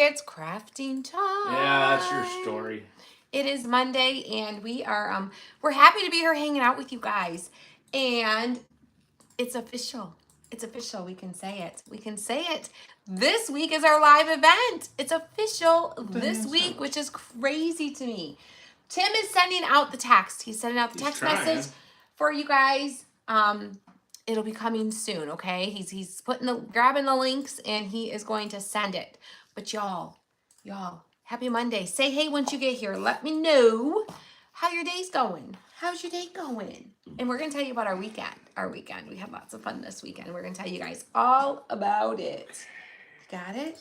it's crafting time. Yeah, that's your story. It is Monday, and we are we're happy to be here hanging out with you guys. And it's official. It's official. We can say it. We can say it. This week is our live event. It's official this week, which is crazy to me. Tim is sending out the text. He's sending out the text message for you guys. It'll be coming soon, okay? He's grabbing the links, and he is going to send it. But y'all, happy Monday. Say hey once you get here. Let me know how your day's going. How's your day going? And we're going to tell you about our weekend. We had lots of fun this weekend. We're going to tell you guys all about it. Got it?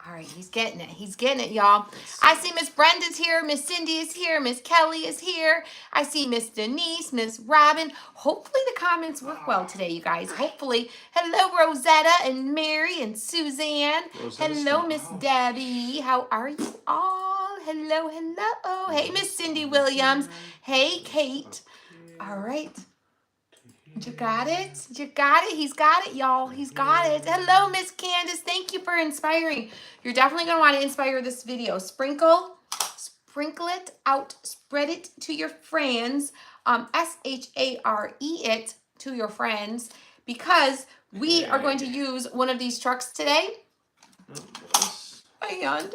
All right, he's getting it. He's getting it, y'all. I see Miss Brenda's here. Miss Cindy is here. Miss Kelly is here. I see Miss Denise, Miss Robin. Hopefully the comments work well today, you guys. Hopefully. Hello, Rosetta and Mary and Suzanne. Hello, Miss Debbie. How are you all? Hello, hello. Hey, Miss Cindy Williams. Hey, Kate. All right. You got it? You got it? He's got it, y'all. He's got it. Hello, Miss Candace. Thank you for inspiring. You're definitely going to want to inspire this video. Sprinkle it out. Spread it to your friends. SHARE it to your friends, because we are going to use one of these trucks today. And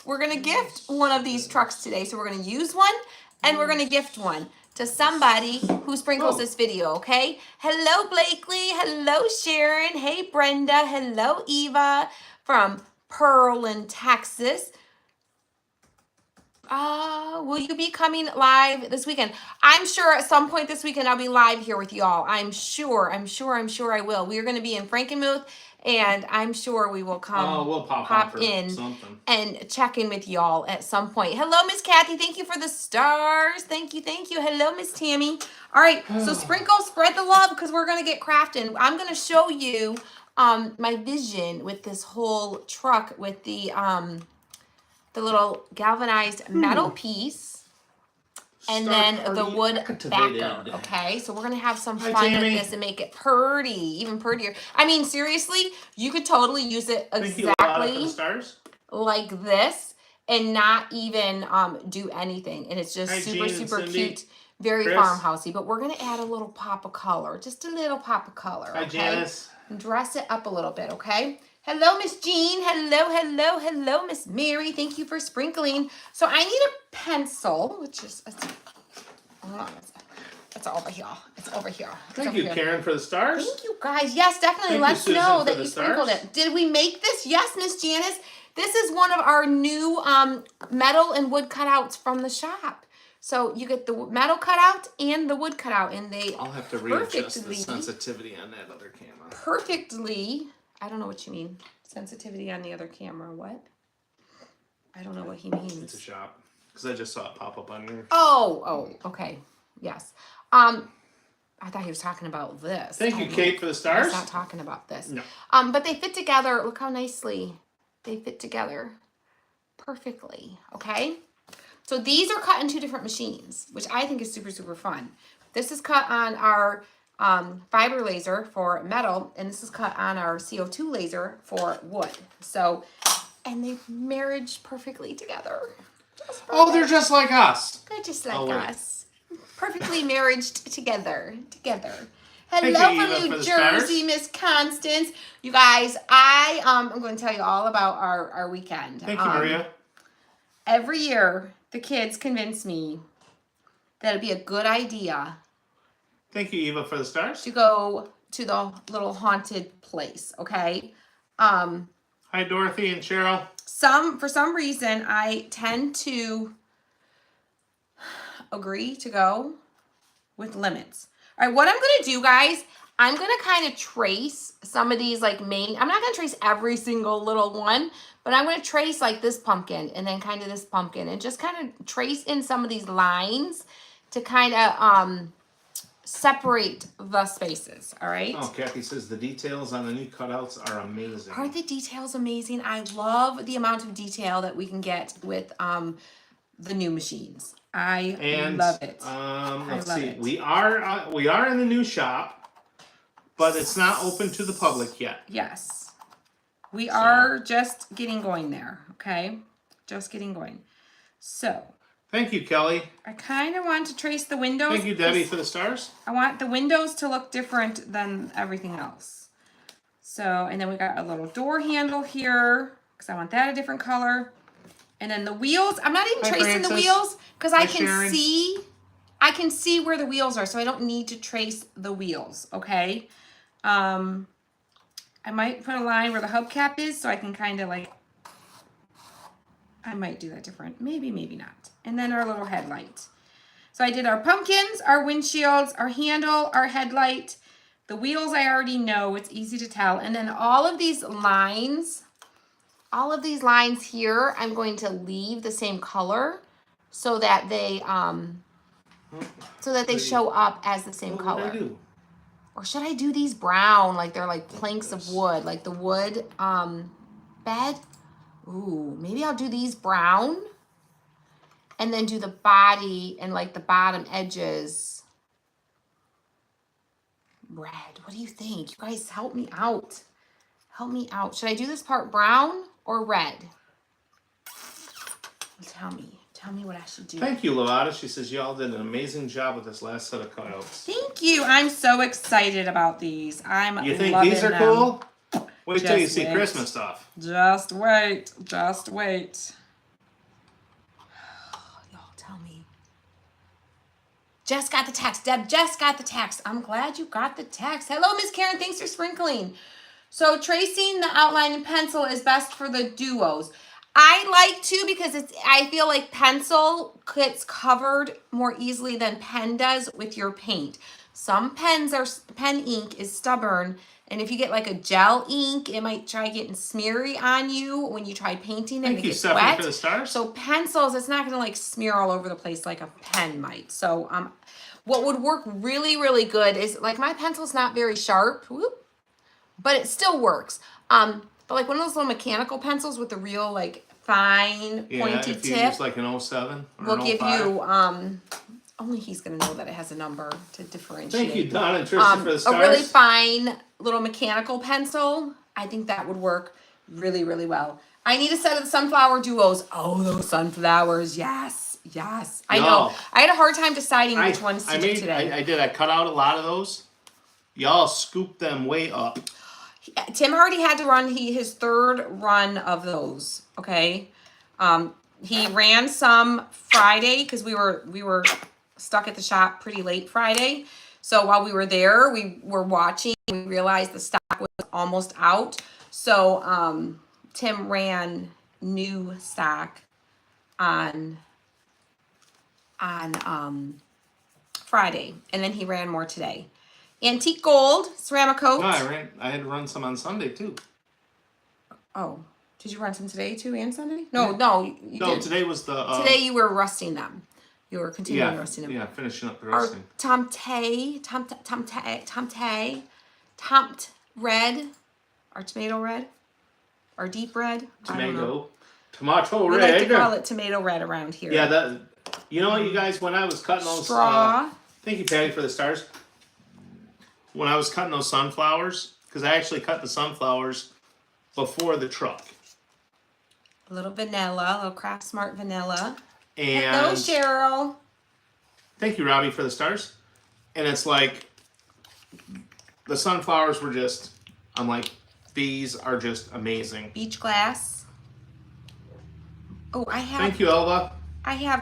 we're going to gift one of these trucks today. So we're going to use one, and we're going to gift one to somebody who sprinkles this video, okay? Hello, Blakely. Hello, Sharon. Hey, Brenda. Hello, Eva from Pearland, Texas. Will you be coming live this weekend? I'm sure at some point this weekend I'll be live here with y'all. I'm sure I will. We're going to be in Frankenmuth, and I'm sure we will come we'll pop in and check in with y'all at some point. Hello, Miss Kathy. Thank you for the stars. Thank you. Hello, Miss Tammy. All right, so spread the love, because we're going to get crafting. I'm going to show you my vision with this whole truck with the little galvanized metal piece, and then the wood backer. Okay, so we're gonna have some fun with this and make it pretty, even prettier. I mean, seriously, you could totally use it exactly like this and not even do anything, and it's just super cute, very farmhousey. But we're gonna add a little pop of color, just a little pop of color. Okay, Janice. And dress it up a little bit. Okay. Hello, Miss Jean. Hello, Miss Mary. Thank you for sprinkling. So I need a pencil, which is, hold on, it's over here. Thank you, Karen, for the stars. Thank you, guys. Yes, definitely. Let's know that you sprinkled it. Did we make this? Yes, Miss Janice. This is one of our new metal and wood cutouts from the shop. So you get the metal cutout and the wood cutout, and they I'll have to readjust the sensitivity on that other camera. Perfectly. I don't know what you mean. Sensitivity on the other camera. What? I don't know what he means. It's a shop. Because I just saw it pop up on your... Oh, okay. Yes. I thought he was talking about this. Thank you, Kate, for the stars. He's not talking about this. No. But they fit together. Look how nicely they fit together. Perfectly. Okay? So these are cut in two different machines, which I think is super fun. This is cut on our fiber laser for metal, and this is cut on our CO2 laser for wood. So, and they marriage perfectly together. Oh, they're just like us. They're just like us. Perfectly marriaged together. Hello from New Jersey, Miss Constance. You guys, I'm going to tell you all about our weekend. Thank you, Maria. Every year, the kids convince me that it'd be a good idea. Thank you, Eva, for the stars. To go to the little haunted place, okay? Hi, Dorothy and Cheryl. For some reason, I tend to agree to go with limits. All right, what I'm going to do, guys, I'm going to kind of trace some of these, like, I'm not going to trace every single little one, but I'm going to trace, like, this pumpkin and then kind of this pumpkin and just kind of trace in some of these lines to kind of, separate the spaces, all right? Oh, Kathy says the details on the new cutouts are amazing. Aren't the details amazing? I love the amount of detail that we can get with the new machines. I love it. Let's see. We are in the new shop, but it's not open to the public yet. Yes. We are just getting going there, okay? Just getting going. So. Thank you, Kelly. I kind of want to trace the windows. Thank you, Debbie, for the stars. I want the windows to look different than everything else. So, and then we got a little door handle here because I want that a different color. And then the wheels, I'm not even tracing the wheels because I can see where the wheels are, so I don't need to trace the wheels, okay? I might put a line where the hubcap is so I can kind of like, I might do that different. Maybe, maybe not. And then our little headlight. So I did our pumpkins, our windshields, our handle, our headlight. The wheels I already know, it's easy to tell. And then all of these lines here, I'm going to leave the same color so that they show up as the same color. Or should I do these brown, like they're like planks of wood, like the wood bed? Ooh, maybe I'll do these brown and then do the body and like the bottom edges red. What do you think? You guys help me out. Help me out. Should I do this part brown or red? Tell me. Tell me what I should do. Thank you, Loada. She says y'all did an amazing job with this last set of cutouts. Thank you. I'm so excited about these. You think these are cool? Wait till you see Christmas stuff. Just wait. Just wait. Y'all tell me. Jess got the text. Deb, Jess got the text. I'm glad you got the text. Hello, Miss Karen. Thanks for sprinkling. So tracing the outline in pencil is best for the duos. I like to because I feel like pencil gets covered more easily than pen does with your paint. Some pen ink is stubborn, and if you get like a gel ink, it might try getting smeary on you when you try painting and it gets wet. Thank you, for the stars. So pencils, it's not going to like smear all over the place like a pen might. So what would work really, really good is like my pencil's not very sharp, but it still works. But like one of those little mechanical pencils with the real like fine pointy if you tip. use like an 07 or will an give 05. you only he's gonna know that it has a number to differentiate. Thank you, Don and Tristan, for the stars. A really fine little mechanical pencil. I think that would work really, really well. I need a set of the sunflower duos. Oh, those sunflowers, yes, yes. I know. I had a hard time deciding which ones to do today. I did. I cut out a lot of those. Y'all scooped them way up. Tim already had to run his third run of those. Okay, he ran some Friday because we were stuck at the shop pretty late Friday. So while we were there, we were watching. We realized the stock was almost out. So Tim ran new stock on Friday, and then he ran more today. Antique gold, ceramic coat. No, I had to run some on Sunday too. Oh, did you run some today too and Sunday? No, no. You didn't. Today was the. Today you were rusting them. You were continuing rusting them. Yeah, finishing up the rusting. Or tomped red, or tomato red, or deep red. Tomato We red. like to call it tomato red around here. Yeah, you know what, you guys, when I was cutting those. Straw. Thank you, Patty, for the stars. When I was cutting those sunflowers, because I actually cut the sunflowers before the truck. A little vanilla, a little Craft Smart vanilla. And hello, Cheryl. Thank you, Robbie, for the stars. And it's like, the sunflowers were just, I'm like, these are just amazing. Beach glass. Oh, I have. Thank you, Elva.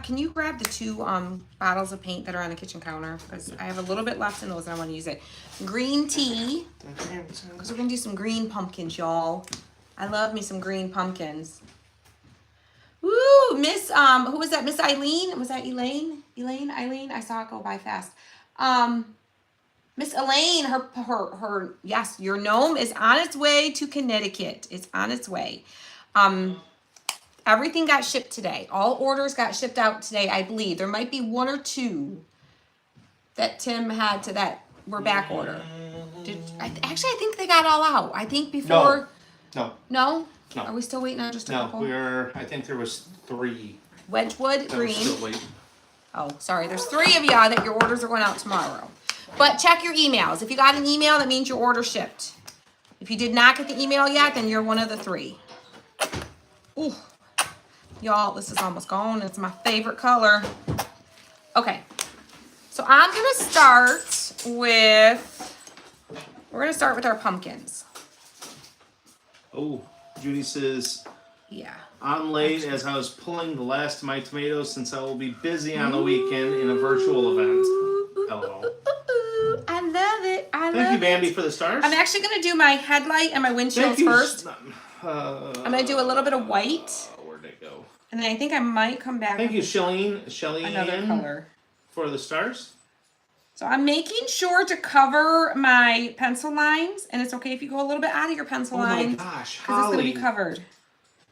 can you grab the 2 bottles of paint that are on the kitchen counter? Because I have a little bit left in those and I want to use it. Green tea. Because we're going to do some green pumpkins, y'all. I love me some green pumpkins. Woo! Miss, who was that? Miss Eileen? Was that Elaine? Eileen? I saw it go by fast. Miss Elaine, her, yes, your gnome is on its way to Connecticut. It's on its way. Everything got shipped today. All orders got shipped out today, I believe. There might be 1 or 2 that Tim had that were back order. Actually, I think they got all out. I think before. No. No? No. Are we still waiting on just a couple? No, I think there was 3. Wedgwood, green. Still waiting. Oh, sorry. There's 3 of y'all that your orders are going out tomorrow. But check your emails. If you got an email, that means your order shipped. If you did not get the email yet, then you're one of the 3. Ooh, y'all, this is almost gone. It's my favorite color. Okay, so I'm gonna start with, we're gonna start with our pumpkins. Oh, Judy says, Yeah. I'm late as I was pulling the last of my tomatoes since I will be busy on the weekend in a virtual event. LOL. I love it. Thank you, Bambi, for the stars. I'm actually going to do my headlight and my windshields first. I'm going to do a little bit of white. Where'd it go? And then I think I might come back Thank you, with Shelly another color. For the stars. So I'm making sure to cover my pencil lines. And it's okay if you go a little bit out of your pencil lines. Oh my gosh, because it's going Holly. to be covered.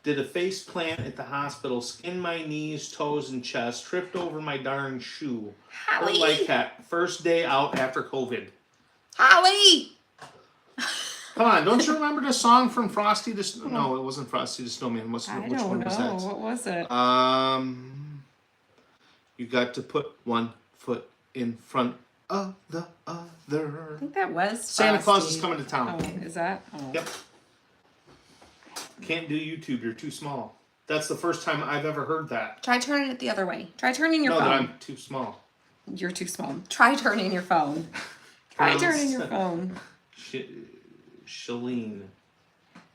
Did a face plant at the hospital, skinned my knees, toes, and chest, tripped over my darn shoe. Holly. Hurt like heck. First day out after COVID. Holly! Come on, don't you remember the song from Frosty the No, it wasn't Frosty the Snowman. Which one was that? What was it? You got to put one foot in front of the other. I think that was Santa Frosty. Claus is coming to town. Oh, is that? Oh. Yep. Can't do YouTube. You're too small. That's the first time I've ever heard that. Try turning it the other way. Try turning your phone. No, that I'm too small. You're too small. Try turning your phone. Try turning your phone. Shalene.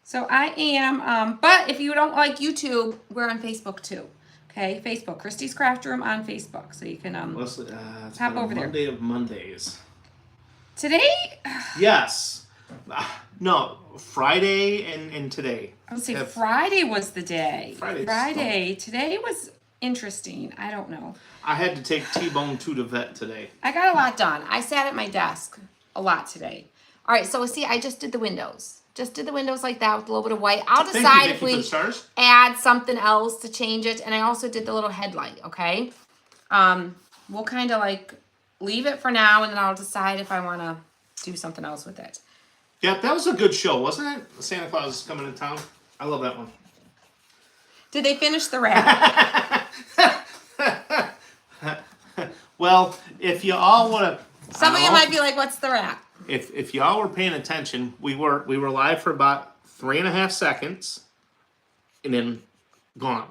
So I am, but if you don't like YouTube, we're on Facebook too. Okay, Facebook, Christy's Craft Room on Facebook. So you can it's hop over there. Monday of Mondays. Today? Yes. No, Friday and today. I would say Friday was the day. Friday. Today was interesting. I don't know. I had to take T-Bone to the vet today. I got a lot done. I sat at my desk a lot today. All right, so see, I just did the windows. Just did the windows like that with a little bit of white. I'll decide if we add something else to change it. And I also did the little headlight, okay? We'll kind of like leave it for now, and then I'll decide if I want to do something else with it. Yeah, that was a good show, wasn't it? Santa Claus is coming to town. I love that one. Did they finish the wrap? Well, if you all want to... Some of you might be like, what's the wrap? If y'all were paying attention, we were live for about 3.5 seconds, and then gone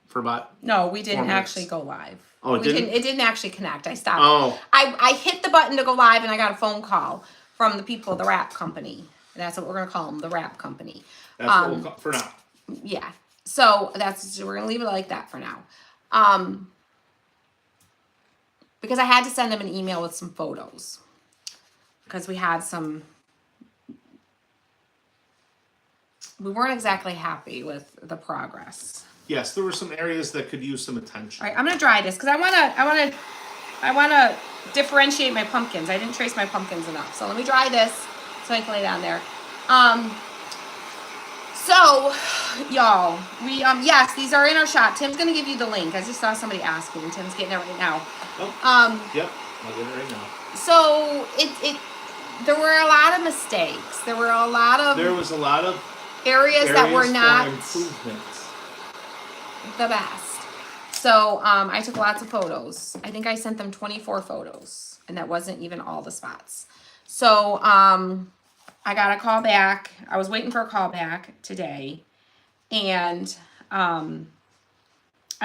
for about. No, we didn't actually go live. Oh, it didn't? It didn't actually connect. I stopped. Oh. I hit the button to go live, and I got a phone call from the people of the wrap company. And that's what we're gonna call them, the wrap company. That's what we'll call for now. Yeah. So we're gonna leave it like that for now. Because I had to send them an email with some photos. Because we had we weren't exactly happy with the progress. Yes, there were some areas that could use some attention. All right, I'm gonna dry this because I wanna differentiate my pumpkins. I didn't trace my pumpkins enough, so let me dry this so I can lay it down there. So, y'all, we yes, these are in our shop. Tim's gonna give you the link. I just saw somebody asking. Tim's getting it right now. Oh, yep, I'll get it right now. So there were a lot of mistakes. There was a lot of areas that were not the best. So I took lots of photos. I think I sent them 24 photos, and that wasn't even all the spots. So I got a call back. I was waiting for a call back today, and I'm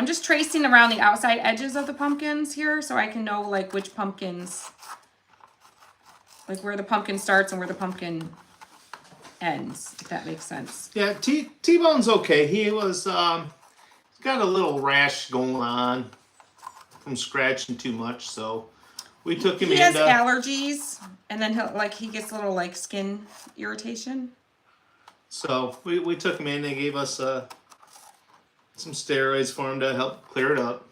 just tracing around the outside edges of the pumpkins here so I can know like which pumpkins, like where the pumpkin starts and where the pumpkin ends, if that makes sense. Yeah, T-Bone's okay. He was he's got a little rash going on from scratching too much, so we took him in. He has allergies, and then he gets a little like skin irritation. So we took him in. They gave us some steroids for him to help clear it up.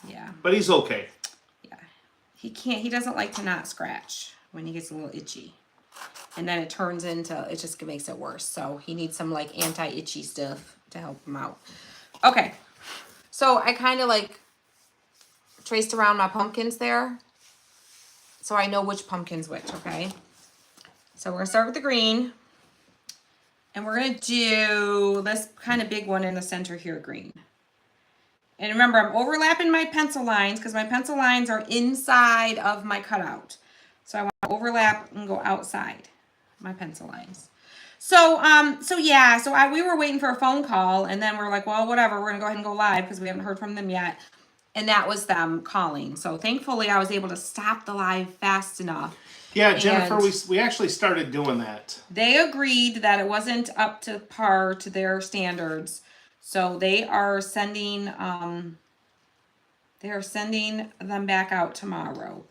Yeah. But he's okay. Yeah. He doesn't like to not scratch when he gets a little itchy. And then it just makes it worse. So he needs some like anti-itchy stuff to help him out. Okay. So I kind of like traced around my pumpkins there. So I know which pumpkin's which, okay? So we're gonna start with the green. And we're gonna do this kind of big one in the center here, green. And remember, I'm overlapping my pencil lines because my pencil lines are inside of my cutout. So I want to overlap and go outside my pencil lines. So we were waiting for a phone call, and then we're like, well, whatever, we're gonna go ahead and go live because we haven't heard from them yet. And that was them calling. So thankfully I was able to stop the live fast enough. Yeah, Jennifer, And we actually started doing that. they agreed that it wasn't up to par to their standards. So they are sending them back out tomorrow.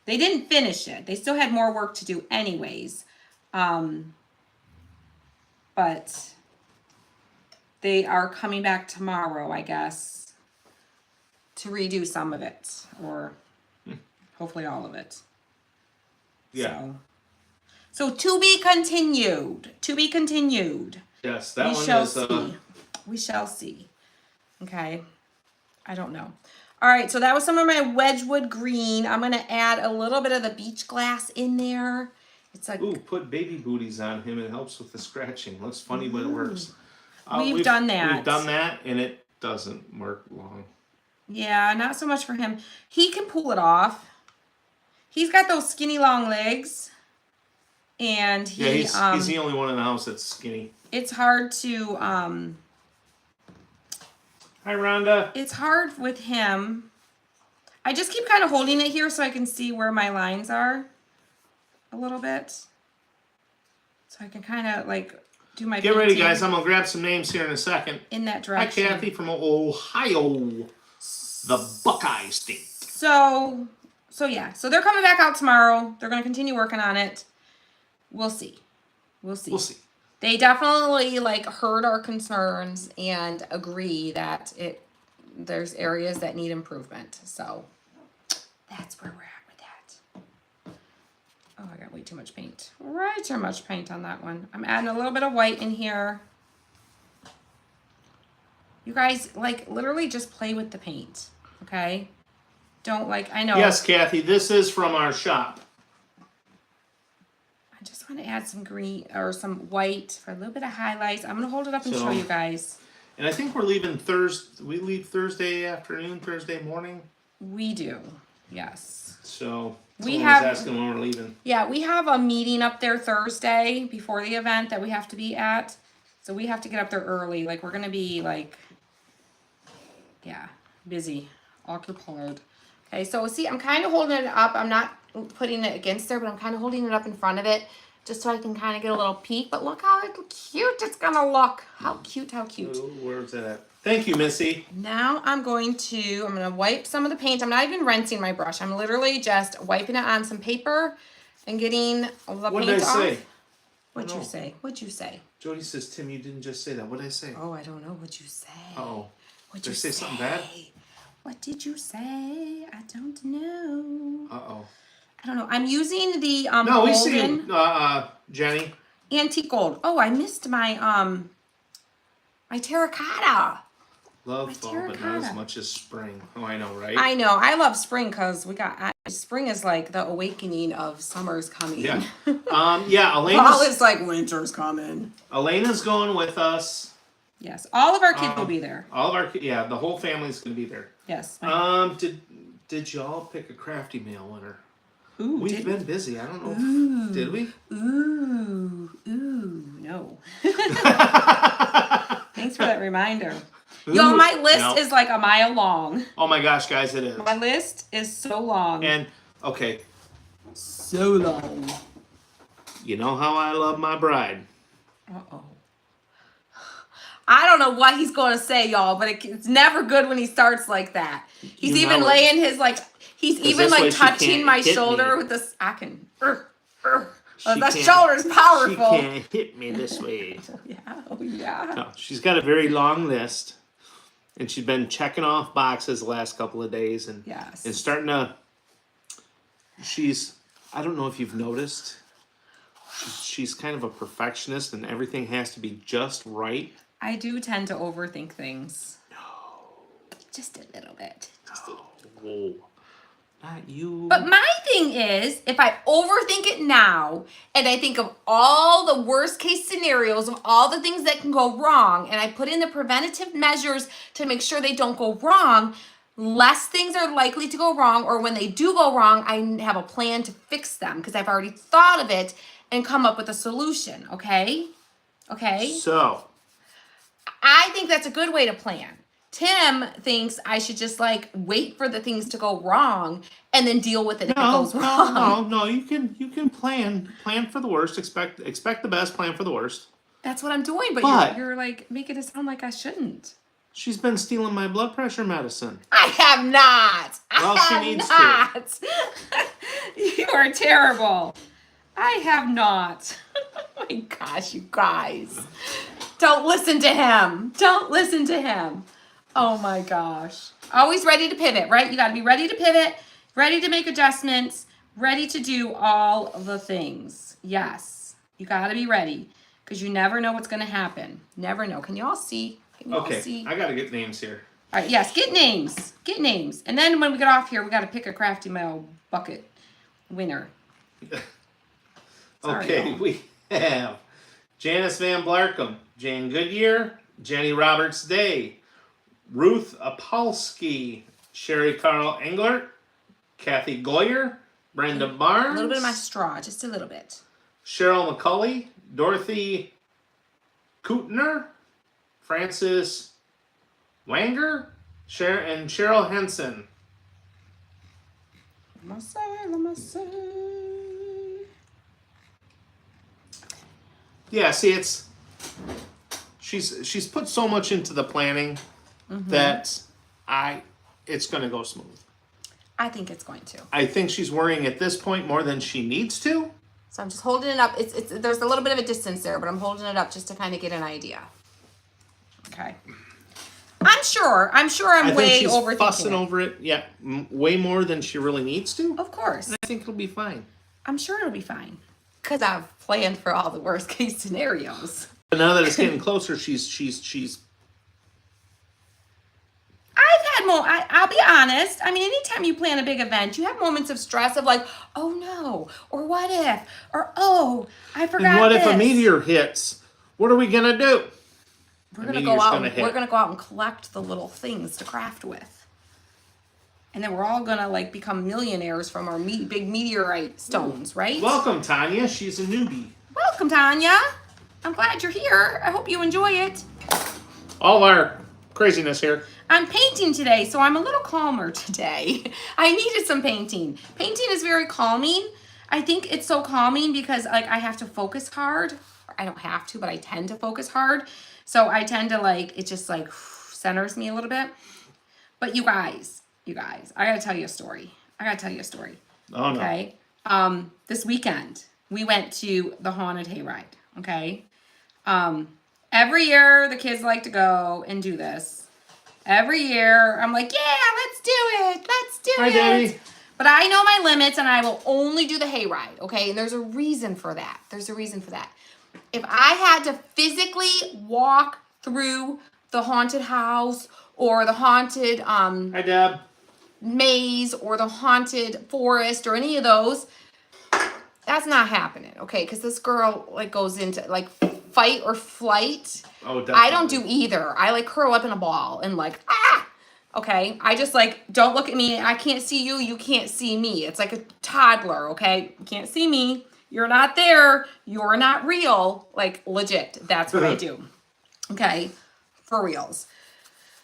They didn't finish it. They still had more work to do anyways. But they are coming back tomorrow, I guess, to redo some of it, or hopefully all of it. Yeah. So to be continued. To be continued. Yes, that We one shall is. see. We shall see. Okay. I don't know. All right, so that was some of my Wedgwood green. I'm going to add a little bit of the beach glass in there. It's like, Ooh, put baby booties on him. It helps with the scratching. Looks funny, but it works. We've done that. We've done that, and it doesn't work long. yeah, not so much for him. He can pull it off. He's got those skinny long legs. And Yeah, he's the only one in the house that's skinny. it's hard to Hi, Rhonda. it's hard with him. I just keep kind of holding it here so I can see where my lines are a little bit. So I can kind of like do my Get ready, painting guys. I'm going to grab some names here in a second. in that Hi, direction. Kathy from Ohio, the Buckeye State. So yeah. So they're coming back out tomorrow. They're going to continue working on it. We'll see. We'll see. We'll see. They definitely like heard our concerns and agree that there's areas that need improvement. So that's where we're at with that. Oh, I got way too much paint. Way too much paint on that one. I'm adding a little bit of white in here. You guys, like, literally just play with the paint, okay? Don't, like, I know. Yes, Kathy, this is from our shop. I just want to add some green or some white for a little bit of highlights. I'm going to hold it up and show you guys. And I think we're leaving Thursday. We leave Thursday afternoon, Thursday morning. We do, yes. So We someone have- was asking when we're leaving. Yeah, we have a meeting up there Thursday before the event that we have to be at. So we have to get up there early. Like, we're going to be, like, yeah, busy, occupied. Okay, so see, I'm kind of holding it up. I'm not putting it against there, but I'm kind of holding it up in front of it just so I can kind of get a little peek. But look how cute it's going to look. How cute, how cute. Ooh, where's that at? Thank you, Missy. Now I'm going to wipe some of the paint. I'm not even rinsing my brush. I'm literally just wiping it on some paper and getting the What paint did I off. say? What'd know. you say? What'd you say? Jody says, Tim, you didn't just say that. What did I say? Oh, I don't know. What'd you say? Uh-oh. What'd Did you I say something bad? What did you say? I don't know. Uh-oh. I don't know. I'm using the No, we see golden you, Jenny. antique gold. Oh, I missed my my terracotta. Love fall, but not terracotta. as much as spring. Oh, I know, right? I know. I love spring because spring is like the awakening of summer's coming. Yeah. Fall Elena's, is like winter's coming. Elena's going with us. Yes, all of our kids will be there. All of our, the whole family's going to be there. Yes. Did y'all pick a Crafty mail winner? Ooh, We've been busy. I don't know. Ooh. Did we? Ooh, no. Thanks for that reminder. Yo, my list is like a mile long. Oh my gosh, guys, it is. My list is so long. And, okay, So long. you know how I love my bride. Uh-oh. I don't know what he's going to say, y'all, but it's never good when he starts like that. He's You even know it. laying his, like, he's even, this way like, she touching can't my hit shoulder me. with this. I can. She That can't- shoulder's powerful. She can't hit me this way. Yeah. No, she's got a very long list. And she's been checking off boxes the last couple of days. And, Yes. and starting to... I don't know if you've noticed. She's kind of a perfectionist and everything has to be just right. I do tend to overthink things. No. Just a little bit. Oh, not you. But my thing is, if I overthink it now, and I think of all the worst case scenarios of all the things that can go wrong, and I put in the preventative measures to make sure they don't go wrong, less things are likely to go wrong, or when they do go wrong, I have a plan to fix them because I've already thought of it and come up with a solution, okay? Okay? So, I think that's a good way to plan. Tim thinks I should just like wait for the things to go wrong and then deal with it if it goes wrong. no. You can plan for the worst. Expect the best. Plan for the worst. That's what I'm doing, but But you're like making it sound like I shouldn't. she's been stealing my blood pressure medicine. I have not. Well, I she have needs not. You are terrible. I have not. Oh my gosh, you guys. Don't listen to him. Don't listen to him. Oh my gosh. Always ready to pivot, right? You got to be ready to pivot, ready to make adjustments, ready to do all the things. Yes. You got to be ready because you never know what's going to happen. Never know. Can you all see? Can you all see? I gotta get names here. All right, yes, get names. Get names. And then when we get off here, we got to pick a Crafty Mail bucket winner. Sorry, Okay, y'all. we have Janice Van Blarkum, Jane Goodyear, Jenny Roberts Day, Ruth Apolsky, Sherry Carl Englert, Kathy Goyer, Brenda Barnes, A little bit of my straw, just a little bit. Cheryl McCulley, Dorothy Kootner, Francis Wanger, and Cheryl Henson. Let me see. Yeah, see, she's put so much into the planning that it's gonna go smooth. I think it's going to. I think she's worrying at this point more than she needs to. So I'm just holding it up. It's there's a little bit of a distance there, but I'm holding it up just to kind of get an idea. Okay. I'm sure I'm I think way she's overthinking fussing it. over it. Yeah, way more than she really needs to. Of course. I think it'll be fine. I'm sure it'll be fine. Because I've planned for all the worst case scenarios. But now that it's getting closer, she's. I'll be honest. I mean, anytime you plan a big event, you have moments of stress of like, oh no, or what if, or oh, I forgot. And what this. if a meteor hits? What are we gonna do? We're gonna go out. We're gonna go out and collect the little things to craft with, and then we're all gonna like become millionaires from our big meteorite stones, right? Welcome, Tanya. She's a newbie. Welcome, Tanya. I'm glad you're here. I hope you enjoy it. All our craziness here. I'm painting today, so I'm a little calmer today. I needed some painting. Painting is very calming. I think it's so calming because like I have to focus hard. I don't have to, but I tend to focus hard. So I tend to like, it just like centers me a little bit. But you guys, I gotta tell you a story. Oh no. Okay. This weekend we went to the haunted hayride. Okay. Every year the kids like to go and do this. Every year I'm like, yeah, let's do it. Hi, Daddy. But I know my limits and I will only do the hayride. Okay. And there's a reason for that. If I had to physically walk through the haunted house or the haunted Hi, Deb. maze or the haunted forest or any of those, that's not happening, okay? Because this girl like goes into like fight or flight. Oh, definitely. I don't do either. I like curl up in a ball and like okay. I just like don't look at me. I can't see you. You can't see me. It's like a toddler, okay? You can't see me. You're not there. You're not real. Like legit. That's what I do. Okay, for reals.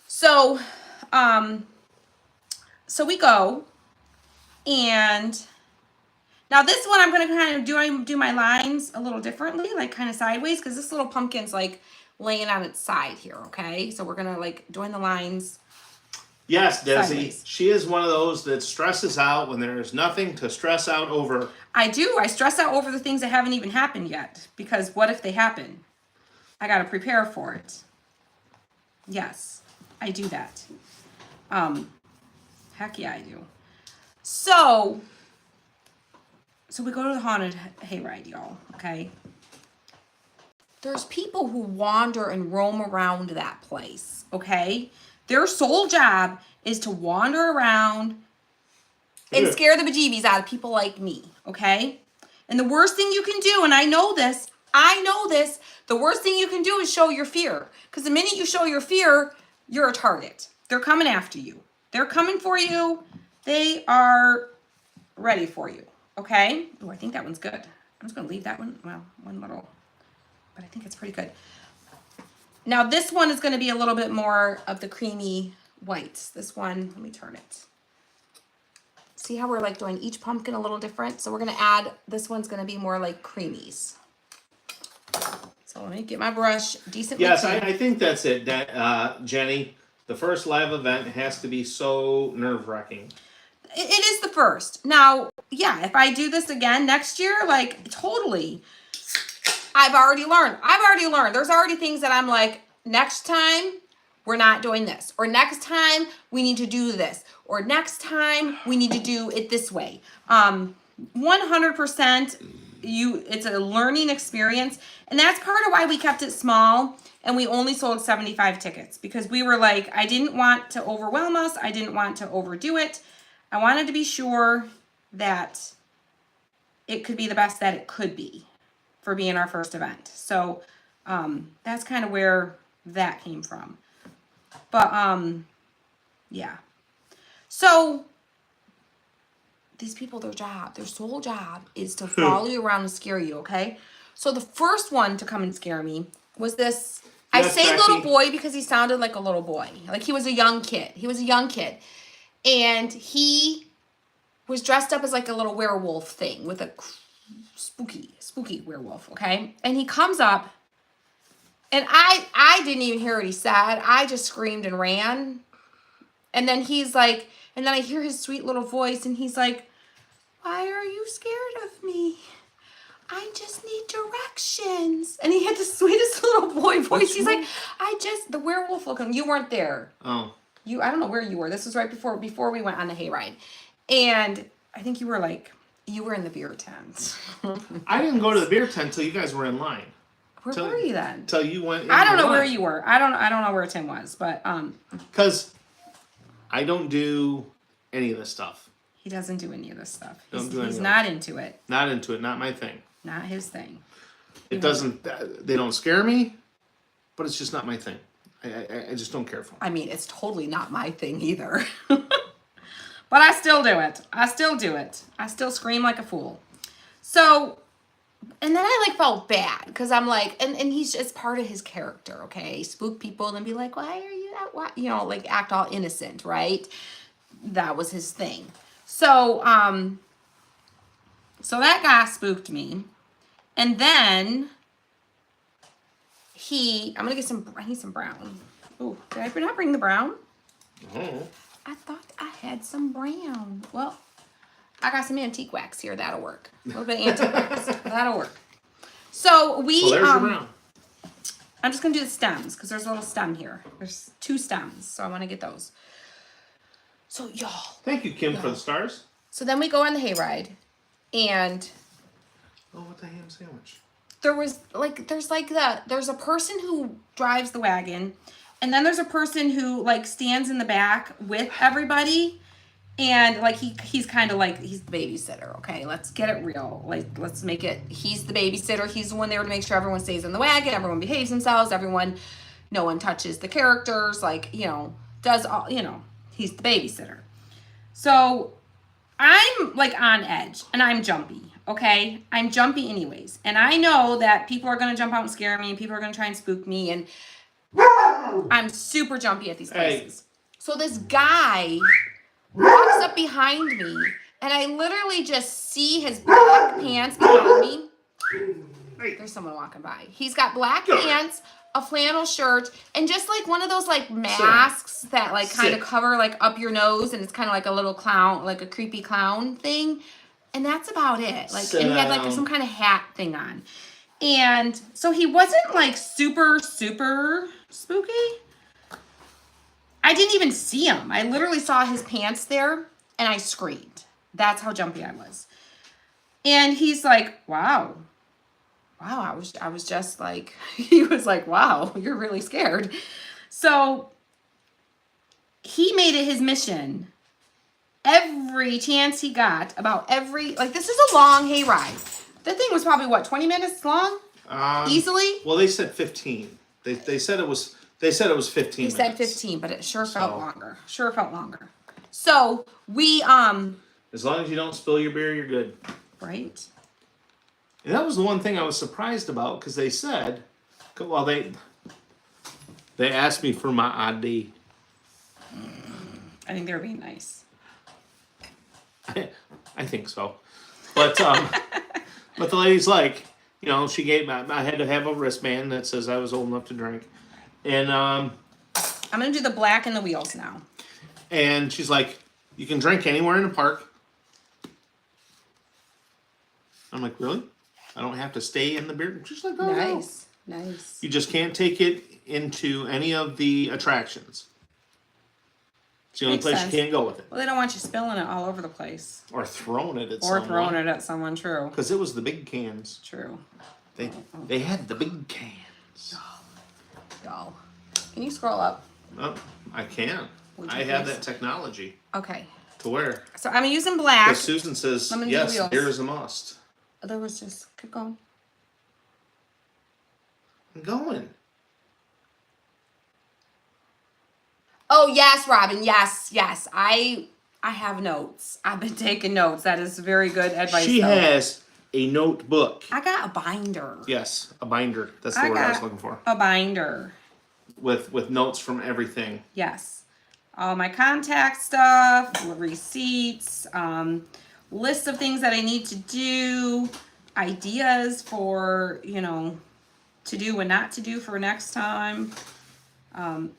So, so we go, and now this one I'm gonna kind of do my lines a little differently, like kind of sideways, because this little pumpkin's like laying on its side here. Okay, so we're gonna like join the lines. Yes, Desi. Sideways. She is one of those that stresses out when there is nothing to stress out over. I do. I stress out over the things that haven't even happened yet, because what if they happen? I gotta prepare for it. Yes, I do that. Heck yeah, I do. So we go to the haunted hayride, y'all, okay? There's people who wander and roam around that place, okay? Their sole job is to wander around and scare the bejeebies out of people like me, okay? And the worst thing you can do, and I know this, the worst thing you can do is show your fear. Because the minute you show your fear, you're a target. They're coming after you. They're coming for you. They are ready for you. Okay? Oh, I think that one's good. I'm just going to leave that one. Well, one little but I think it's pretty good. Now this one is going to be a little bit more of the creamy whites. This one, let me turn it. See how we're like doing each pumpkin a little different? So we're going to add, this one's going to be more like creamies. So let me get my brush decently Yes, clean. I think that's it, Jenny. The first live event has to be so nerve-wracking. It is the first. Now, yeah, if I do this again next year, like totally, I've already learned. There's already things that I'm like, next time we're not doing this, or next time we need to do this, or next time we need to do it this way. 100%, it's a learning experience, and that's part of why we kept it small and we only sold 75 tickets, because we were like, I didn't want to overwhelm us. I didn't want to overdo it. I wanted to be sure that it could be the best that it could be for being our first event. So that's kind of where that came from. But yeah. So these people, their sole job is to follow you around and scare you, okay? So the first one to come and scare me was this. Yes, I say Becky. little boy because he sounded like a little boy. Like he was a young kid. And he was dressed up as like a little werewolf thing with a spooky werewolf, okay? And he comes up, and I didn't even hear what he said. I just screamed and ran. And then he's like, and then I hear his sweet little voice, and he's like, why are you scared of me? I just need directions. And he had the sweetest little boy voice. He's like, the werewolf looking. You weren't there. Oh. I don't know where you were. This was right before we went on the hayride. And I think you were in the beer tent. I didn't go to the beer tent till you guys were in line. Where were you then? Till you went in I don't know line. where you were. I don't know where Tim was, but because I don't do any of this stuff. he doesn't do any of this stuff. He's not into it. Not into it. Not my thing. Not his thing. It doesn't. They don't scare me, but it's just not my thing. I just don't care for them. I mean, it's totally not my thing either. But I still do it. I still scream like a fool. So, and then I like felt bad because I'm like, and he's just part of his character, okay? Spook people and be like, why are you that? Why? You know, like act all innocent, right? That was his thing. So, so that guy spooked me. And then I'm gonna get I need some brown. Ooh, did I not bring the brown? Oh. I thought I had some brown. Well, I got some antique wax here. That'll work. A little bit of antique wax. That'll work. So Well, there's your brown. I'm just gonna do the stems because there's a little stem here. There's 2 stems, so I want to get those. So y'all. Thank you, Kim, for the stars. So then we go on the hayride, and Oh, what the ham sandwich? there's a person who drives the wagon, and then there's a person who like stands in the back with everybody, and like he's kind of like, he's the babysitter. Okay, let's get it real. Like, let's make it, he's the babysitter. He's the one there to make sure everyone stays in the wagon, everyone behaves themselves, no one touches the characters, like, does all, he's the babysitter. So I'm like on edge and I'm jumpy. Okay, I'm jumpy anyways, and I know that people are gonna jump out and scare me, and people are gonna try and spook me, and I'm super jumpy at these places. Hey. So this guy walks up behind me, and I literally just see his black pants behind me. There's someone walking by. He's got black pants, a flannel shirt, and just like one of those like masks that like kind of cover like up your nose, and it's kind of like a little clown, like a creepy clown thing. And that's about it. Like, and he had like some kind of hat thing on. And so he wasn't like super, super spooky. I didn't even see him. I literally saw his pants there and I screamed. That's how jumpy I was. And he's like, wow. I was just like, he was like, wow, you're really scared. So he made it his mission, every chance he got, this is a long hayride. That thing was probably, 20 minutes long? Easily? Well, they said 15. They said it was 15 minutes. They said 15, but it sure felt longer. So we, as long as you don't spill your beer, you're good. Right? And that was the one thing I was surprised about because they said, well, they asked me for my ID. I think they were being nice. I think so, but but the lady's like, you know, she gave I had to have a wristband that says I was old enough to drink, and I'm gonna do the black and the wheels now. and she's like, you can drink anywhere in the park. I'm like, really? I don't have to stay in the beer. She's like, oh, no. Nice. You just can't take it into any of the attractions. It's the only Makes place sense. you can't go with it. Well, they don't want you spilling it all over the place. Or throwing it at Or someone. throwing it at someone, true. Because it was the big cans. True. They had the big cans. Y'all. Can you scroll up? Oh, I can. I have that technology. Okay. To where? So I'm using black. Because Susan says, I'm gonna do yes, wheels. beer is a must. There was just, keep going. I'm going. Oh, yes, Robin. Yes. I have notes. I've been taking notes. That is very good advice. She though. has a notebook. I got a binder. Yes, a binder. That's the word I was looking for. A binder. With notes from everything. Yes. All my contact stuff, receipts, lists of things that I need to do, ideas for, you know, to do and not to do for next time.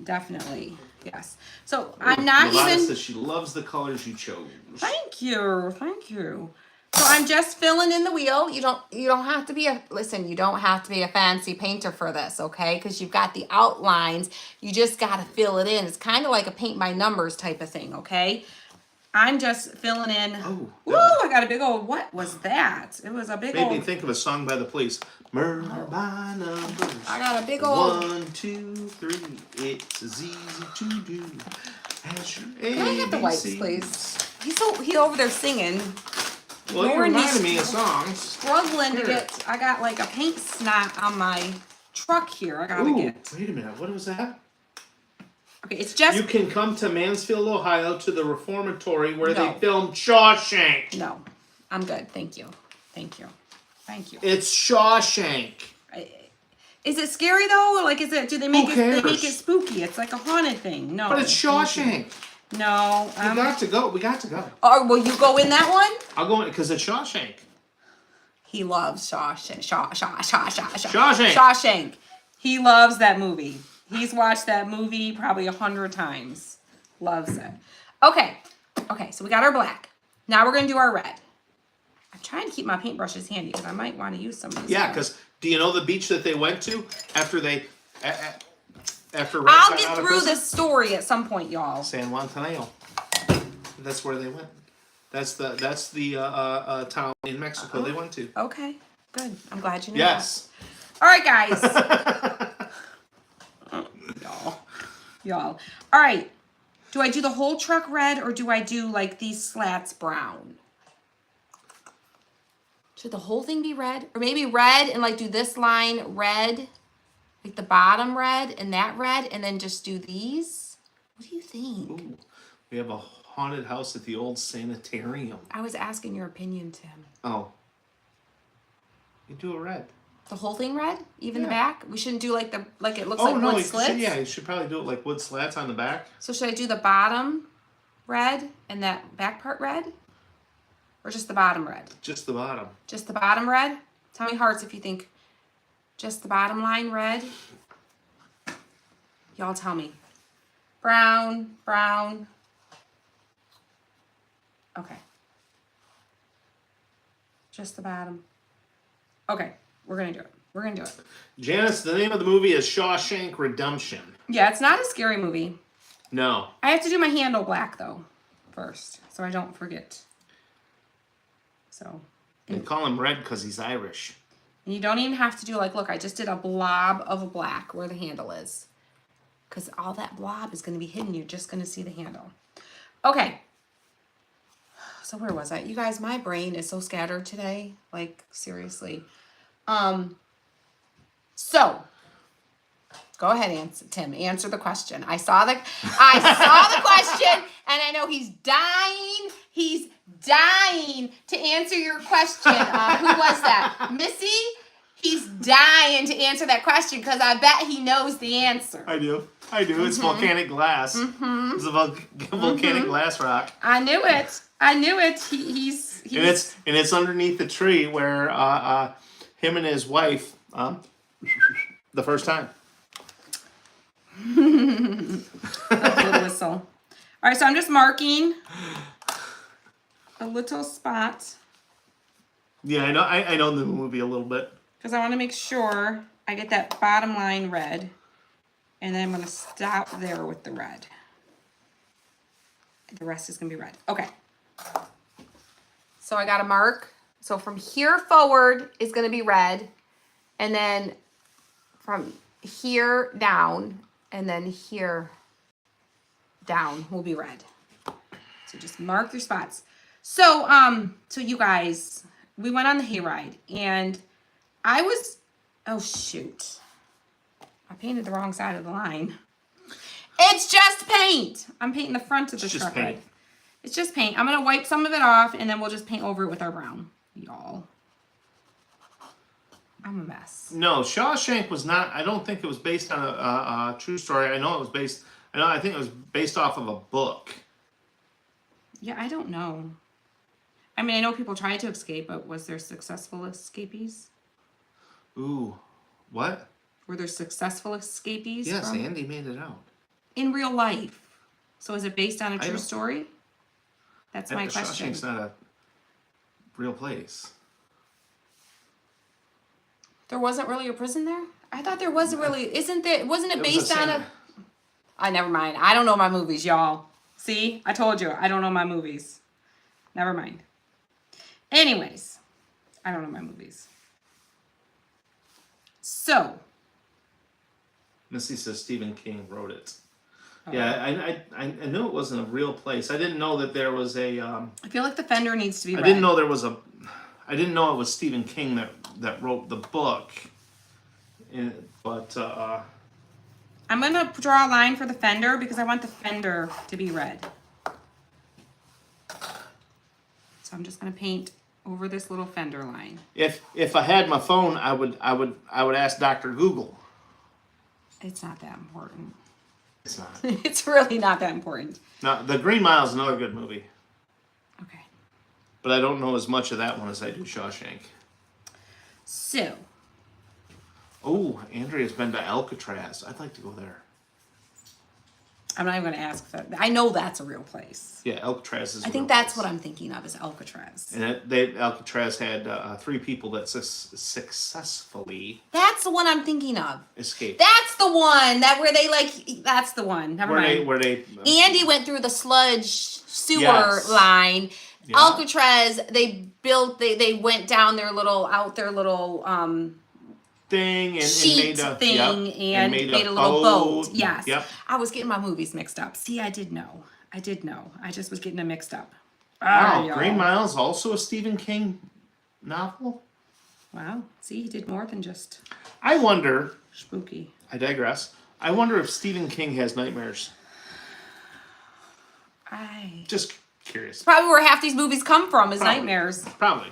Definitely. Yes. So I'm not Yolanda even. says she loves the colors you chose. Thank you. So I'm just filling in the wheel. You don't have to be you don't have to be a fancy painter for this, okay? Because you've got the outlines. You just got to fill it in. It's kind of like a paint by numbers type of thing, okay? I'm just filling in. Oh. Woo! I got a big old. What was that? It was a big Made me old. think of a song by the Police. Murder by numbers. I got a big old. 1, 2, 3. It's as easy to do as your Can I have the wipes, ABCs. please? He's over there singing. Well, you Ignoring reminded these- me of songs. Struggling to Here. get. I got like a paint snot on my truck here. I gotta Ooh, get. wait a minute. What was that? Okay, it's just. You can come to Mansfield, Ohio to the Reformatory where No. they filmed Shawshank. No, I'm good. Thank you. It's Shawshank. Is it scary though? Like, is it? Do they make Who it? They cares? make it spooky. It's like a haunted thing. No. But it's Shawshank. No. We got to go. We got to go. Or will you go in that one? I'll go in because it's Shawshank. He loves Shawshank. Shawshank. He loves that movie. He's watched that movie probably 100 times. Loves it. Okay, so we got our black. Now we're going to do our red. I'm trying to keep my paintbrushes handy because I might want to use some of these. Yeah, because do you know the beach that they went to after they after Red I'll got get out of through prison? this story at some point, y'all. San Juantaneo. That's where they went. That's the town in Mexico they went to. Okay, good. I'm glad you knew Yes. that. All right, guys. Y'all. All right. Do I do the whole truck red or do I do like these slats brown? Should the whole thing be red? Or maybe red and like do this line red, like the bottom red and that red, and then just do these? What do you think? Ooh, we have a haunted house at the old sanitarium. I was asking your opinion, Tim. Oh. You do it red. The whole thing red? Even the Yeah. back? We shouldn't do like it looks Oh like no, wood you slits? should, yeah, you should probably do it like wood slats on the back. So should I do the bottom red and that back part red? Or just the bottom red? Just the bottom. Just the bottom red? Tell me hearts if you think just the bottom line red. Y'all tell me. Brown. Okay. Just the bottom. Okay, we're gonna do it. Janice, the name of the movie is Shawshank Redemption. Yeah, it's not a scary movie. No. I have to do my handle black though first, so I don't forget. So, They call him red because he's Irish. and you don't even have to do like, look, I just did a blob of black where the handle is. Because all that blob is going to be hidden. You're just going to see the handle. Okay. So where was I? You guys, my brain is so scattered today. Like, seriously. So go ahead, Tim. Answer the question. I saw the question, and I know he's dying. He's dying to answer your question. Who was that? Missy? He's dying to answer that question because I bet he knows the answer. I do. It's volcanic glass. It's a volcanic glass rock. I knew it. He's and it's underneath the tree where him and his wife the first time. a little whistle. All right, so I'm just marking a little spot Yeah, I know the movie a little bit. because I want to make sure I get that bottom line red, and then I'm going to stop there with the red. The rest is going to be red. Okay. So I got a mark. So from here forward is going to be red, and then from here down, and then here down will be red. So just mark your spots. So so you guys, we went on the hayride, and I was, oh shoot, I painted the wrong side of the line. It's just paint. I'm painting the front of the truck. Paint. It's just paint. I'm gonna wipe some of it off, and then we'll just paint over it with our brown, y'all. I'm a mess. No, Shawshank was not. I don't think it was based on a true story. I think it was based off of a book. Yeah, I don't know. I mean, I know people tried to escape, but was there successful escapees? Ooh, what? Were there successful escapees? Yes, Andy made it out. In real life. So is it based on a true story? That's my question. Shawshank's not a real place. There wasn't really a prison there? I thought there was really. Wasn't it based on a... never mind. I don't know my movies, y'all. See? I told you. I don't know my movies. Never mind. Anyways. I don't know my movies. So. Missy says Stephen King wrote it. Oh. Yeah, I knew it wasn't a real place. I didn't know that there was a... I feel like the fender needs to be red. I didn't know there was a... I didn't know it was Stephen King that wrote the book. But... I'm going to draw a line for the fender because I want the fender to be red. So I'm just going to paint over this little fender line. If I had my phone, I would ask Dr. Google. It's not that important. It's not. It's really not that important. No, The Green Mile is another good movie. Okay. But I don't know as much of that one as I do Shawshank. So. Oh, Andrea's been to Alcatraz. I'd like to go there. I'm not even going to ask that. I know that's a real place. Yeah, Alcatraz is a I think that's what I'm thinking of is Alcatraz. And Alcatraz had 3 people that successfully... That's the one I'm thinking of. Escaped. That's the one that's the one. Never mind. Where they Andy went through the sludge sewer line. Yeah. Alcatraz, they went down their little thing and made a little boat. Yes. Yep. I was getting my movies mixed up. See, I did know. I just was getting them mixed up. Wow, Green Mile is also a Stephen King novel? Wow. See, he did more than just... I wonder... Spooky. I digress. I wonder if Stephen King has nightmares. Just curious. Probably where half these movies come from is nightmares. Probably.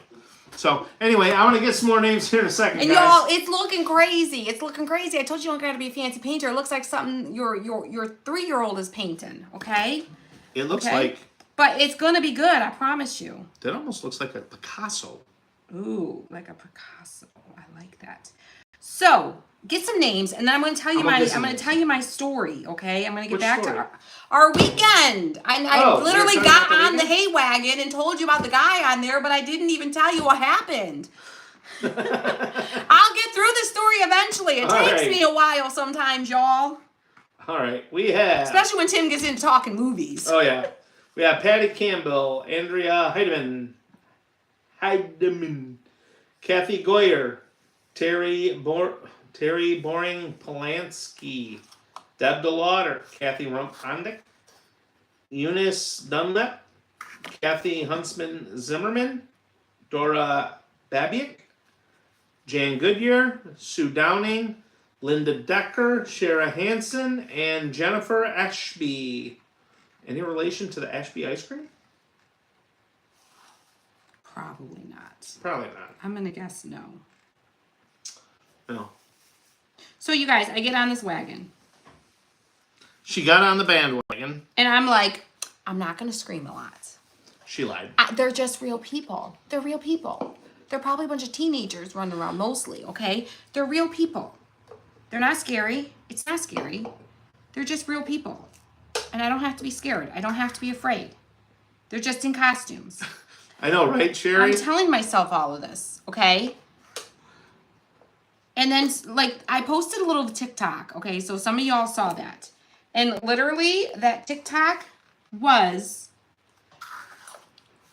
So, anyway, I want to get some more names here in a second, and guys. y'all, it's looking crazy. I told you don't gotta be a fancy painter. It looks like something your 3-year-old is painting, okay? It looks like... But it's gonna be good, I promise you. That almost looks like a Picasso. Ooh, like a Picasso. I like that. So, get some names, and then I'm gonna tell you my story, okay? I'm gonna get back to our weekend. I literally got on the hay wagon and told you about the guy on there, but I didn't even tell you what happened. I'll get through the story eventually. It takes me a while sometimes, y'all. All right, we have... Especially when Tim gets into talking movies. Oh, yeah. We have Patty Campbell, Andrea Heidemann, Kathy Goyer, Terry Boring Polanski, Deb DeLauder, Kathy Rumpondick, Eunice Dunlap, Kathy Huntsman Zimmerman, Dora Babiak, Jan Goodyear, Sue Downing, Linda Decker, Shara Hansen, and Jennifer Ashby. Any relation to the Ashby ice cream? Probably not. Probably not. I'm going to guess no. No. So you guys, I get on this wagon. She got on the bandwagon. And I'm like, I'm not going to scream a lot. She lied. They're just real people. They're real people. They're probably a bunch of teenagers running around mostly, okay? They're real people. They're not scary. It's not scary. They're just real people. And I don't have to be scared. I don't have to be afraid. They're just in costumes. I know, right, Sherry? I'm telling myself all of this, okay? And then, like, I posted a little TikTok, okay? So some of y'all saw that. And literally, that TikTok was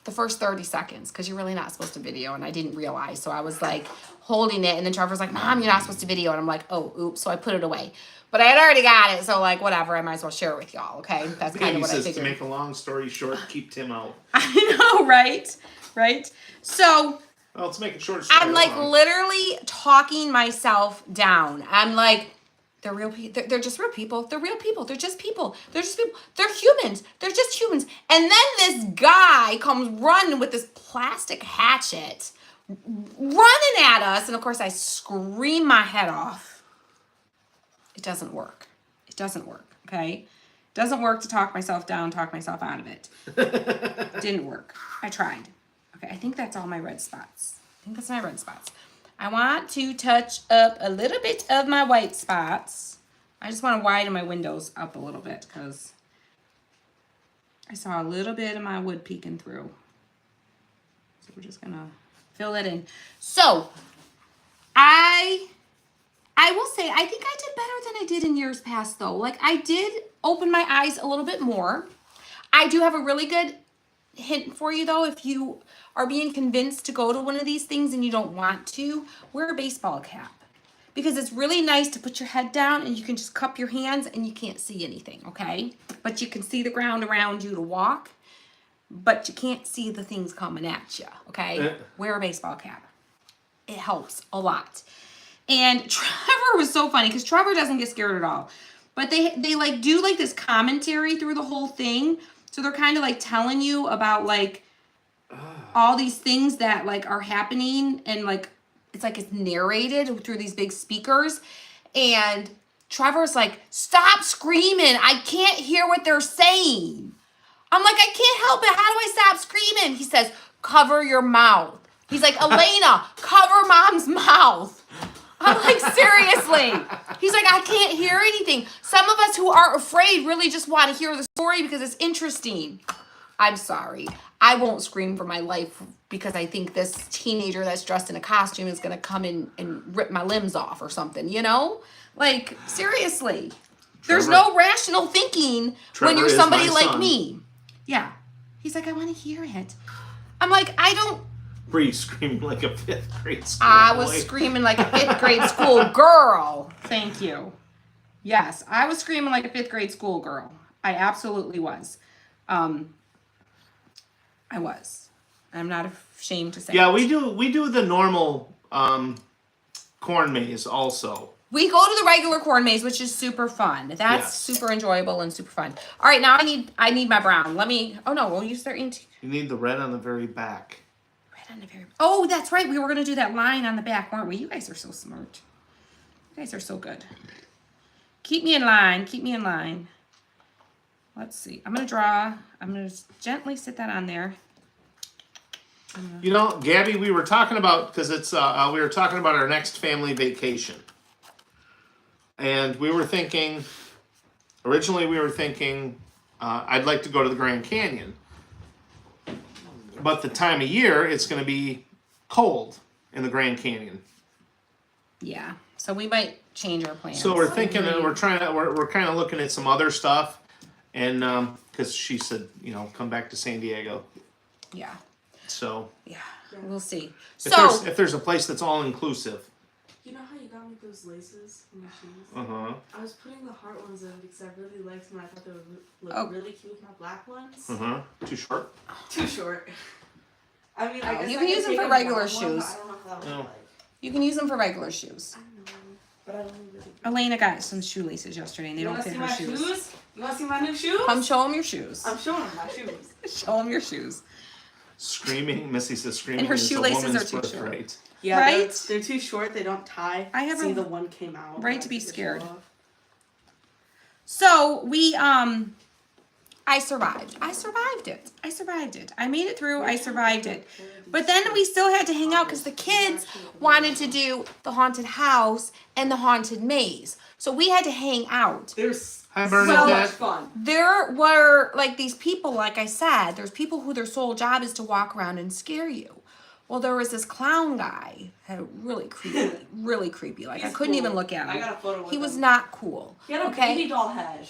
the first 30 seconds, because you're really not supposed to video, and I didn't realize. So I was, like, holding it, and then Trevor's like, Mom, you're not supposed to video. And I'm like, oh, oops. So I put it away. But I had already got it, so, like, whatever. I might as well share it with y'all, okay? That's kind of what I figured. To make a long story short, keep Tim out. I know, right? Right? So Well, let's make it short. Story I'm like long. literally talking myself down. I'm like, they're real people. They're just real people. They're real people. They're just people. They're just people. They're humans. They're just humans. And then this guy comes running with this plastic hatchet, running at us. And of course, I scream my head off. It doesn't work. It doesn't work. Okay. It doesn't work to talk myself down, talk myself out of it. It didn't work. I tried. Okay, I think that's all my red spots. I think that's my red spots. I want to touch up a little bit of my white spots. I just want to widen my windows up a little bit because I saw a little bit of my wood peeking through. So we're just going to fill that in. So, I will say, I think I did better than I did in years past though. Like, I did open my eyes a little bit more. I do have a really good hint for you though. If you are being convinced to go to one of these things and you don't want to, wear a baseball cap. Because it's really nice to put your head down and you can just cup your hands and you can't see anything, okay? But you can see the ground around you to walk, but you can't see the things coming at you, okay? Wear a baseball cap. It helps a lot. And Trevor was so funny because Trevor doesn't get scared at all. But they like do like this commentary through the whole thing. So they're kind of like telling you about like all these things that like are happening, and like it's narrated through these big speakers. And Trevor's like, stop screaming. I can't hear what they're saying. I'm like, I can't help it. How do I stop screaming? He says, cover your mouth. He's like, Elena, cover Mom's mouth. I'm like, seriously. He's like, I can't hear anything. Some of us who are afraid really just want to hear the story because it's interesting. I'm sorry. I won't scream for my life because I think this teenager that's dressed in a costume is going to come in and rip my limbs off or something, you know? Like, seriously. There's no rational thinking when you're somebody like me. Yeah. He's like, I want to hear it. I'm like, I don't. Were you screaming like a 5th grade school I boy? was screaming like a 5th grade school girl. Thank you. Yes, I was screaming like a 5th grade school girl. I absolutely was. I was. I'm not ashamed to say. Yeah, it. we do the normal corn maze also. We go to the regular corn maze, which is super fun. That's super enjoyable and super fun. All right, now I need my brown. Let me. Oh no, we'll use their ink. You need the red on the very back. Oh, that's right. We were going to do that line on the back, weren't we? You guys are so smart. You guys are so good. Keep me in line. Keep me in line. Let's see. I'm going to draw. I'm going to gently sit that on there. You know, Gabby, we were talking about, because it's, we were talking about our next family vacation. And we were thinking, originally we were thinking, I'd like to go to the Grand Canyon. But the time of year, it's going to be cold in the Grand Canyon. Yeah, so we might change our plans. So we're thinking, and we're kind of looking at some other stuff, and because she said, you know, come back to San Diego. Yeah. So. Yeah, we'll see. If there's a place that's all inclusive. You know how you got me those laces for my shoes? Uh-huh. I was putting the heart ones in because I really liked them. I thought they would look really cute with my black ones. Uh-huh. Too short? Too short. I mean, I guess you I can use them for regular shoes. I don't know how that would look like. You can use them for regular shoes. I know, but I don't really. Elena got some shoelaces yesterday, and they don't fit her shoes. You want to see my new shoes? Come show them your shoes. I'm showing them my shoes. Show them your shoes. Screaming. Missy says screaming. And her is a shoelaces woman's are too short. birthright. Yeah, Right? they're too short. They don't tie. I have See, a the one came out. right I to be took the scared. shoe off. So we I survived. I survived it. I made it through. I survived it. But then we still had to hang out because the kids wanted to do the haunted house and the haunted maze. So we had to hang out. There's Hi, so Bernadette. much fun. There were like these people, like I said, there's people who their sole job is to walk around and scare you. Well, there was this clown guy, really creepy. Like I He's couldn't cool. even look at him. I got a photo with He was him. not cool. He had a baby doll head.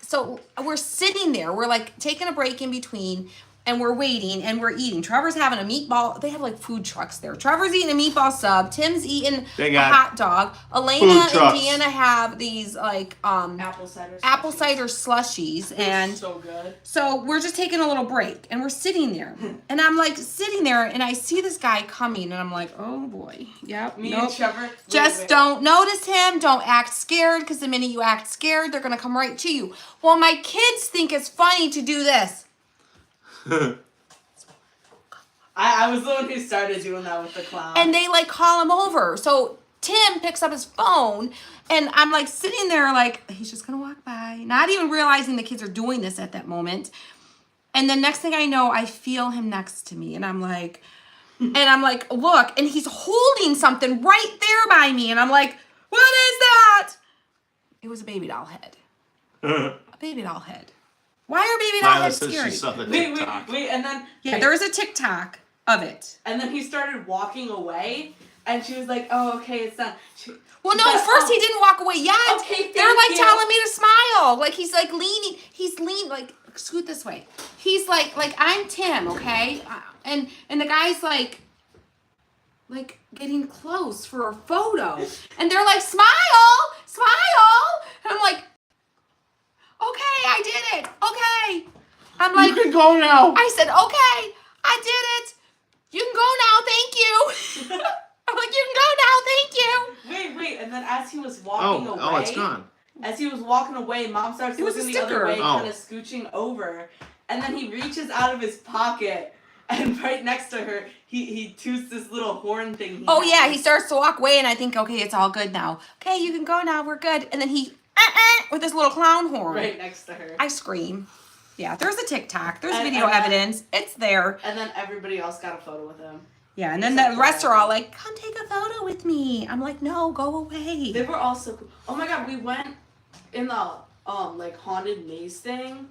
So we're sitting there, we're like taking a break in between, and we're waiting and we're eating. Trevor's having a meatball. They have like food trucks there. Trevor's eating a meatball sub. Tim's eating They a got hot dog. Elena food and trucks. Deanna have these like Apple cider. apple cider slushies, It was and so good. so we're just taking a little break and we're sitting there. And I'm like sitting there and I see this guy coming and I'm like, oh boy. Yep. Me nope. and Trevor. Just don't notice him. Don't act scared, because the minute you act scared, they're going to come right to you. Well, my kids think it's funny to do this. I was the one who started doing that with the clown. And they like call him over. So Tim picks up his phone and I'm like sitting there like, he's just going to walk by. Not even realizing the kids are doing this at that moment. And then next thing I know, I feel him next to me. And I'm like, look, and he's holding something right there by me. And I'm like, what is that? It was a baby doll head. A baby doll head. Why are baby doll Lila heads says she scary? saw the wait, TikTok. and then Yeah, there is a TikTok of it. and then he started walking away, and she was like, "Oh, okay, it's done." Well, she no, said, first "Oh, he didn't walk away yet. Okay, They're thank like you." telling me to smile. Like he's like leaning. He's lean like scoot this way. He's like I'm Tim, okay? And the guy's like getting close for a photo, and they're like smile, and I'm like, okay, I did it. Okay, I'm like, You can go now. I said okay, I did it. You can go now. Thank you. I'm like, you can go now. Thank you. Wait, and then as he was walking away, Oh, it's gone. As he was walking away, Mom starts It was looking a the other sticker. way, Oh. kind of scooching over, and then he reaches out of his pocket, and right next to her, he toots this little horn thing. He Oh has. yeah, he starts to walk away, and I think, okay, it's all good now. Okay, you can go now. We're good. And then he with his little clown horn. right next to her. I scream. Yeah, there's a TikTok. There's And- video and then- evidence. It's there. And then everybody else got a photo with him. Yeah, and then Except the for rest are Abby. all like, "Come take a photo with me." I'm like, "No, go away." They were all so cool. Oh my god, we went in the like haunted maze thing.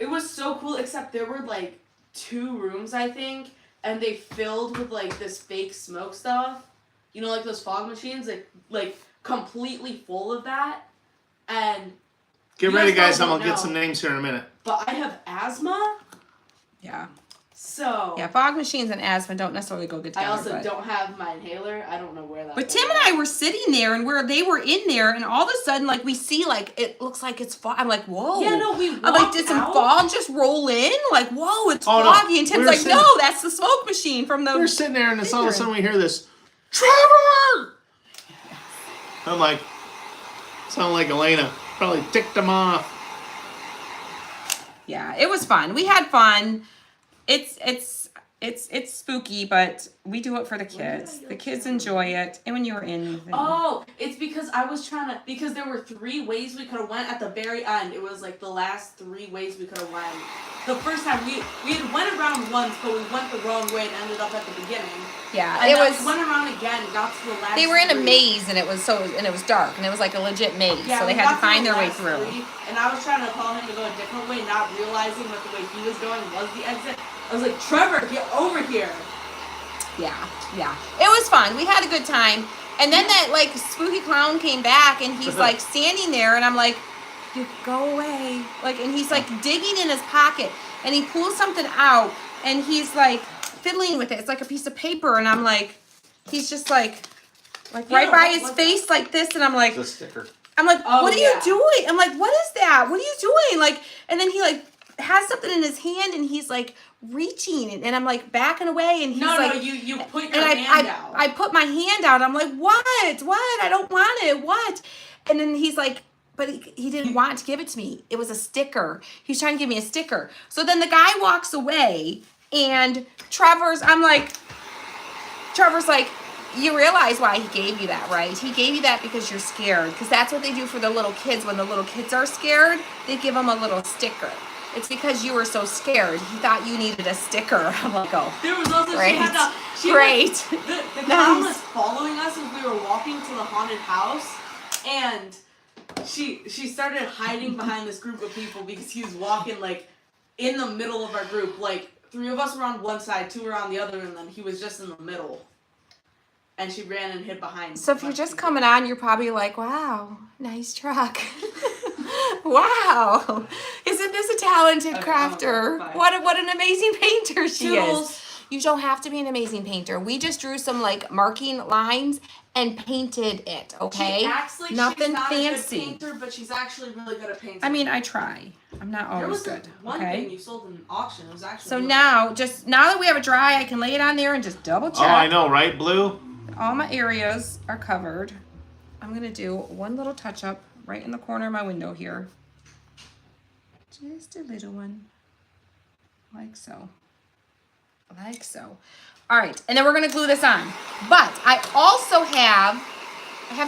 It was so cool, except there were like 2 rooms, I think, and they filled with like this fake smoke stuff. You know, like those fog machines, like completely full of that. And Get You ready, guys guys. I'm don't gonna get know. some names here in a minute. but I have asthma, Yeah. so Yeah, fog machines and asthma don't necessarily go good I together. also but. don't have my inhaler. I don't know where that. But Tim and I were sitting there, and they were in there, and all of a sudden, like we see, like it looks like it's fog. I'm like, whoa. Yeah, no, we I'm like, walked did some out. fog just roll in? Like, whoa, it's Oh, no. foggy. And Tim's We were like, sitting- no, that's the smoke machine from the. We're sitting there, and it's all of a Figuring. sudden we hear this, Trevor! I'm like, sound like Elena. Probably ticked him off. Yeah, it was fun. We had fun. It's spooky, but we do it for the kids. The kids enjoy it. And when you were in, Oh, it's because I was trying to, because there were 3 ways we could have went at the very end. It was like the last 3 ways we could have went. The first time we had went around once, but we went the wrong way and ended up at the beginning. yeah, And it then was. we went around again, got to the last. They were in a 3. maze, and it was dark, and it was like a legit maze. Yeah, so they we had to got find the their way last through. 3, and I was trying to call him to go a different way, not realizing that the way he was going was the exit. I was like, Trevor, get over here. Yeah. It was fun. We had a good time. And then that like spooky clown came back, and he's like standing there, and I'm like, you go away. Like, and he's like digging in his pocket, and he pulls something out, and he's like fiddling with it. It's like a piece of paper, and I'm like, he's just like right Yeah, by what his was face like this, and I'm like, The sticker. Oh, what are yeah. you doing? I'm like, what is that? What are you doing? Like, and then he like has something in his hand, and he's like reaching, and I'm like backing away, and he's No, like, you put your and hand out. I put my hand out. I'm like, what? I don't want it. What? And then he's like, but he didn't want to give it to me. It was a sticker. He was trying to give me a sticker. So then the guy walks away, And Trevor's like, you realize why he gave you that, right? He gave you that because you're scared. Because that's what they do for the little kids. When the little kids are scared, they give them a little sticker. It's because you were so scared. He thought you needed a sticker. I'm like, oh, There was also great, great. The clown was following us as we were walking to the haunted house, and she started hiding behind this group of people because he was walking like in the middle of our group. Like 3 of us were on one side, 2 were on the other, and then he was just in the middle. And she ran and hid behind. So if you're just coming on, you're probably like, wow, nice truck. Wow. Isn't this a talented crafter? What an amazing painter she is. You don't have to be an amazing painter. We just drew some like marking lines and painted it, okay? She acts like nothing she's not fancy. a good painter, but she's actually really good at painting. I mean, I try. I'm not always good. One okay? thing you sold in an auction. It was actually So really now that we have it dry, I can lay it on there and just double check. Oh, I know, right, Blue? All my areas are covered. I'm gonna do one little touch up right in the corner of my window here. Just a little one, like so. Like so. All right, and then we're gonna glue this on. But I also have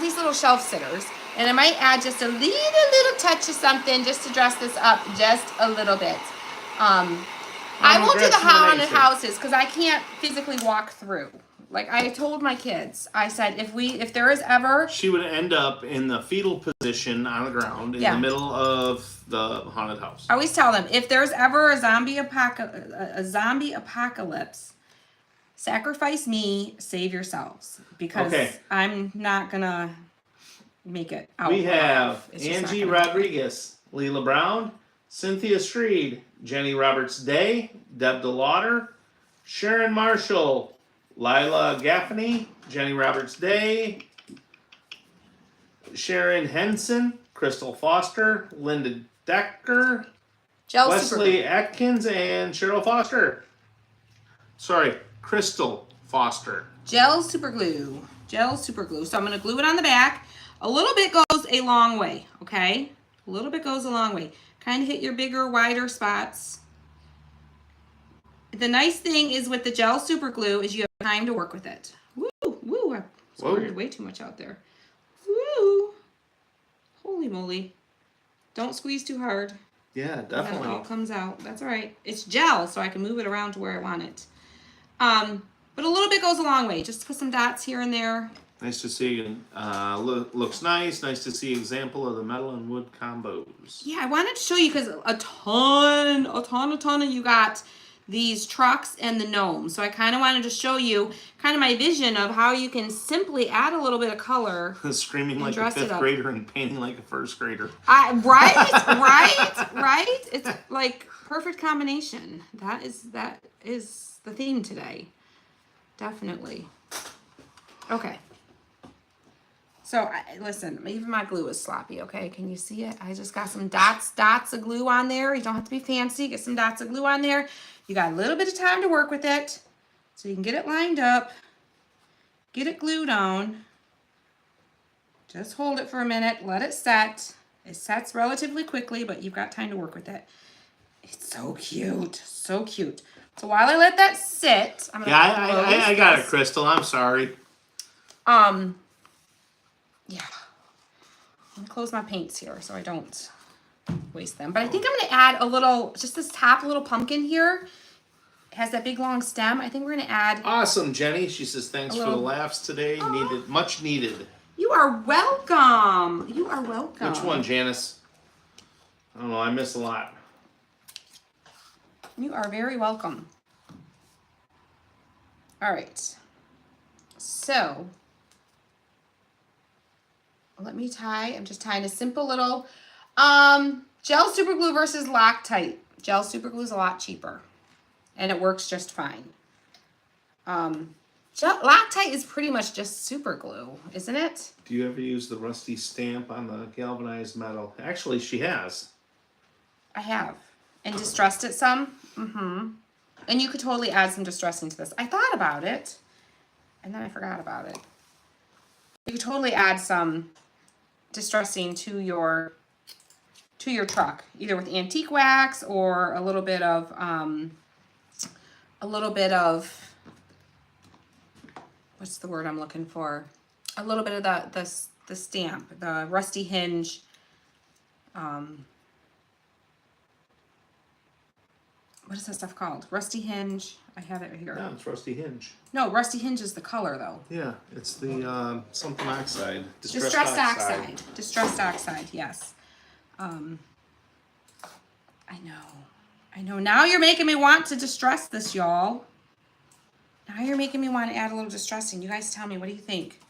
these little shelf sitters, and I might add just a little touch of something just to dress this up just a little bit. I won't do the haunted houses because I can't physically walk through. Like I told my kids, I said if there is ever, she would end up in the fetal position on the ground in the middle of the haunted house. I always tell them if there's ever a zombie apocalypse, sacrifice me, save yourselves, because I'm not gonna make it out. We have Angie Rodriguez, Leela Brown, Cynthia Streed, Jenny Roberts Day, Deb DeLauder, Sharon Marshall, Lila Gaffney, Jenny Roberts Day, Sharon Henson, Crystal Foster, Linda Decker, Wesley Atkins, and Cheryl Foster. Sorry, Crystal Foster. Gel super glue. Gel super glue. So I'm going to glue it on the back. A little bit goes a long way, okay? A little bit goes a long way. Kind of hit your bigger, wider spots. The nice thing is with the gel super glue is you have time to work with it. Woo, woo, I squirted way too much out there. Woo, holy moly. Don't squeeze too hard. Yeah, definitely. It all comes out. That's all right. It's gel, so I can move it around to where I want it. But a little bit goes a long way. Just put some dots here and there. Nice to see. Looks nice. Nice to see example of the metal and wood combos. Yeah, I wanted to show you because a ton of you got these trucks and the gnome. So I kind of wanted to show you kind of my vision of how you can simply add a little bit of color. Screaming like a 5th grader and painting like a 1st grader. Right? It's like perfect combination. That is the theme today. Definitely. Okay. So listen, even my glue is sloppy, okay? Can you see it? I just got some dots of glue on there. You don't have to be fancy. Get some dots of glue on there. You got a little bit of time to work with it. So you can get it lined up. Get it glued on. Just hold it for a minute. Let it set. It sets relatively quickly, but you've got time to work with it. It's so cute. So cute. So while I let that sit, I'm gonna I got it, Crystal. I'm sorry. Yeah. I'm gonna close my paints here so I don't waste them. But I think I'm gonna add a little, just this top little pumpkin here. It has that big long stem. I think we're gonna add. Awesome, Jenny. She says thanks for the laughs today. Needed, much needed. You are welcome. You are welcome. Which one, Janice? I don't know. I miss a lot. You are very welcome. All right. So let me tie. I'm just tying a simple little gel super glue versus Loctite. Gel super glue is a lot cheaper and it works just fine. Loctite is pretty much just super glue, isn't it? Do you ever use the rusty stamp on the galvanized metal? Actually, she has. I have. And distressed it some. And you could totally add some distressing to this. I thought about it and then I forgot about it. You could totally add some distressing to your truck, either with antique wax or a little bit of a little bit of, what's the word I'm looking for? A little bit of the stamp, the Rusty Hinge. What is that stuff called? Rusty Hinge. I have it right here. Yeah, it's Rusty Hinge. No, Rusty Hinge is the color though. Yeah, it's the something oxide. Distressed oxide. Distressed oxide, yes. I know. Now you're making me want to distress this, y'all. Now you're making me want to add a little distressing. You guys tell me, what do you think?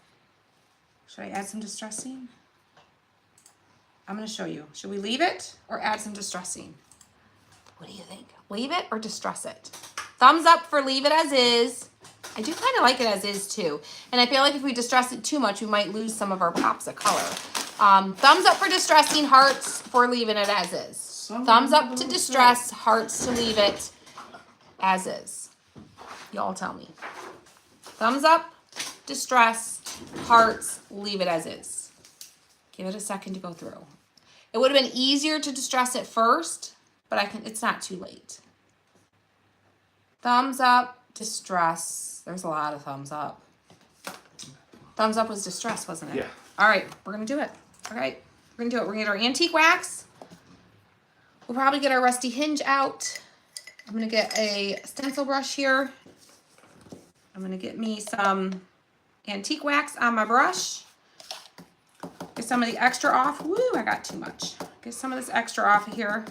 Should I add some distressing? I'm going to show you. Should we leave it or add some distressing? What do you think? Leave it or distress it? Thumbs up for leave it as is. I do kind of like it as is too. And I feel like if we distress it too much, we might lose some of our pops of color. Thumbs up for distressing, hearts for leaving it as is. Thumbs up to distress, hearts to leave it as is. Y'all tell me. Thumbs up, distress, hearts, leave it as is. Give it a second to go through. It would have been easier to distress it first, but it's not too late. Thumbs up, distress. There's a lot of thumbs up. Thumbs up was distress, wasn't it? Yeah. All right, we're going to do it. All right, we're going to do it. We're going to get our antique wax. We'll probably get our Rusty Hinge out. I'm going to get a stencil brush here. I'm going to get me some antique wax on my brush. Get some of the extra off. Woo, I got too much. Get some of this extra off of here.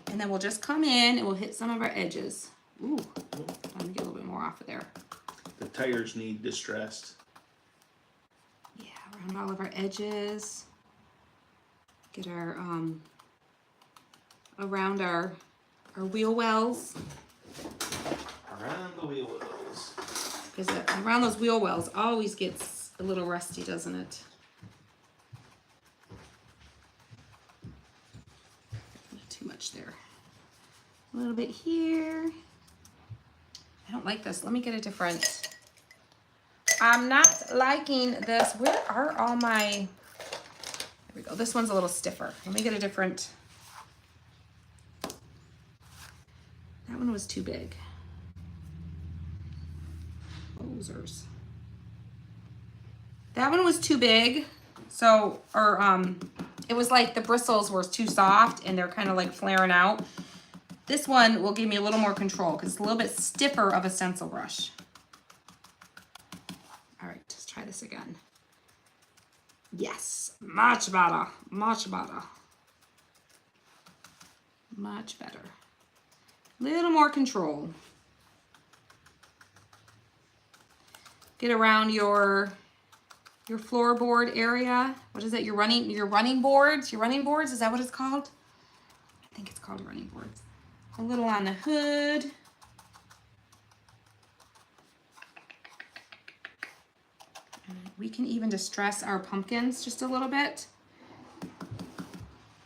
And then we'll just come in and we'll hit some of our edges. Ooh, let me get a little bit more off of there. The tires need distressed. Yeah, around all of our edges. Get our, around our wheel wells. Around the wheel wells. Because around those wheel wells always gets a little rusty, doesn't it? Not too much there. A little bit here. I don't like this. Let me get a different. I'm not liking this. Where are all my... There we go. This one's a little stiffer. Let me get a different. That one was too big. Posers. That one was too big. So, it was like the bristles were too soft and they're kind of like flaring out. This one will give me a little more control because it's a little bit stiffer of a stencil brush. All right, let's try this again. Yes, much better, much better. Much better. Little more control. Get around your floorboard area. What is it? Your running boards? Your running boards? Is that what it's called? I think it's called running boards. A little on the hood. We can even distress our pumpkins just a little bit.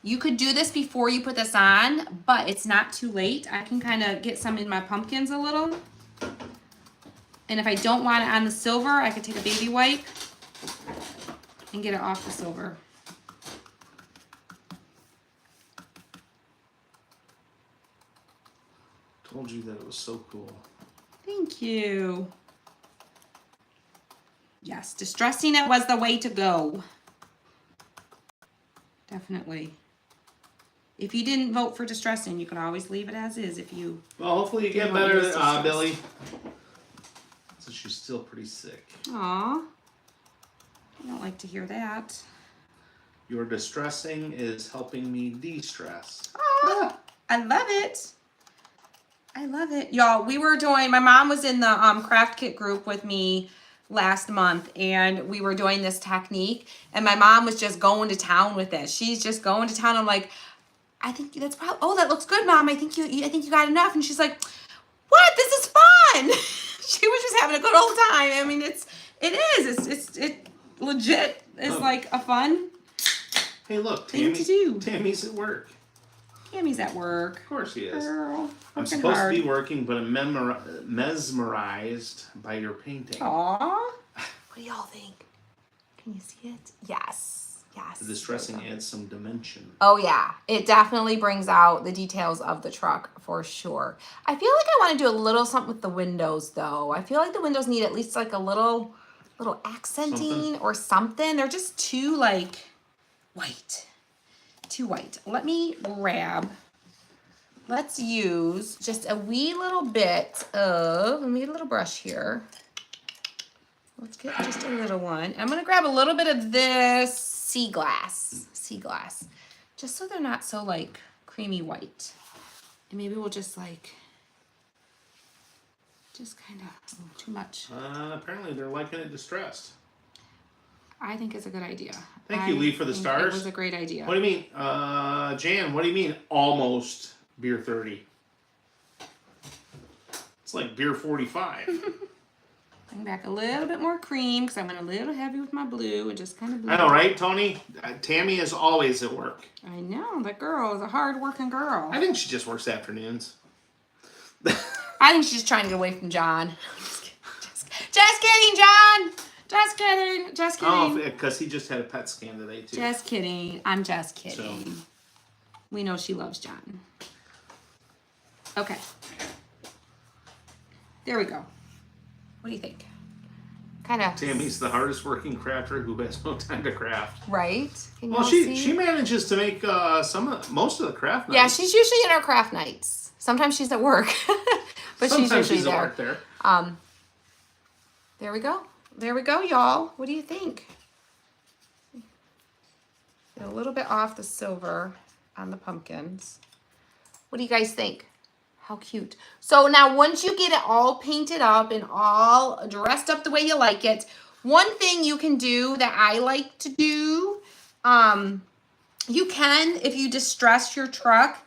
You could do this before you put this on, but it's not too late. I can kind of get some in my pumpkins a little. And if I don't want it on the silver, I could take a baby wipe and get it off the silver. Told you that it was so cool. Thank you. Yes, distressing it was the way to go. Definitely. If you didn't vote for distressing, you can always leave it as is if you... Well, hopefully you get Didn't want better, yours distressed. Billy. So she's still pretty sick. Aw. I don't like to hear that. Your distressing is helping me de-stress. Aw, I love it. I love it. Y'all, my mom was in the craft kit group with me last month and we were doing this technique and my mom was just going to town with it. She's just going to town. I'm like, I think that's probably, oh, that looks good, Mom. I think you got enough. And she's like, what? This is fun. She was just having a good old time. I mean, it legit is like a fun Hey, look, thing to do. Tammy's at work. Tammy's at work. Of course he is. Girl, I'm working supposed hard. to be working, but I'm mesmerized by your painting. Aw. What do y'all think? Can you see it? Yes. Yes. The distressing adds some dimension. Oh yeah, it definitely brings out the details of the truck for sure. I feel like I want to do a little something with the windows though. I feel like the windows need at least like a little accenting or something. They're just too like white. Too white. Let me grab, let's use just a wee little bit of, let me get a little brush here. Let's get just a little one. I'm gonna grab a little bit of this sea glass, just so they're not so like creamy white. And maybe we'll just like, just kind of, too much. Apparently they're liking it distressed. I think it's a good idea. Thank you, Lee, for the stars. It was a great idea. What do you mean? Jan, what do you mean almost beer 30? It's like beer 45. Bring back a little bit more cream because I went a little heavy with my blue and just kind of blue. I know, right, Tony? Tammy is always at work. I know. That girl is a hard-working girl. I think she just works afternoons. I think she's trying to get away from John. Just kidding, John. Just kidding. Just kidding. Oh, because he just had a PET scan today, too. Just kidding. I'm just kidding. So. We know she loves John. Okay. There we go. What do you think? Kind of. Tammy's the hardest working crafter who has no time to craft. Right? Can you Well, all she see? manages to make most of the craft nights. Yeah, she's usually at our craft nights. Sometimes she's at work, but Sometimes she's usually at there. work there. There we go. There we go, y'all. What do you think? Get a little bit off the silver on the pumpkins. What do you guys think? How cute. So now once you get it all painted up and all dressed up the way you like it, one thing you can do that I like to do, you can, if you distress your truck,